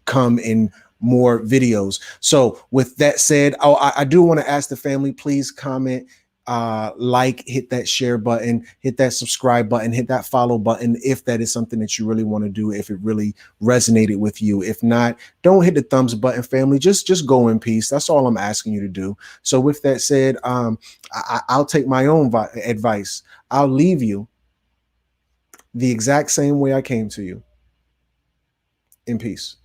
come in more videos. So with that said, I do want to ask the family, please comment, like, hit that share button, hit that subscribe button, hit that follow button if that is something that you really want to do, if it really resonated with you. If not, don't hit the thumbs button, family. Just go in peace. That's all I'm asking you to do. So with that said, I'll take my own advice. I'll leave you the exact same way I came to you. In peace.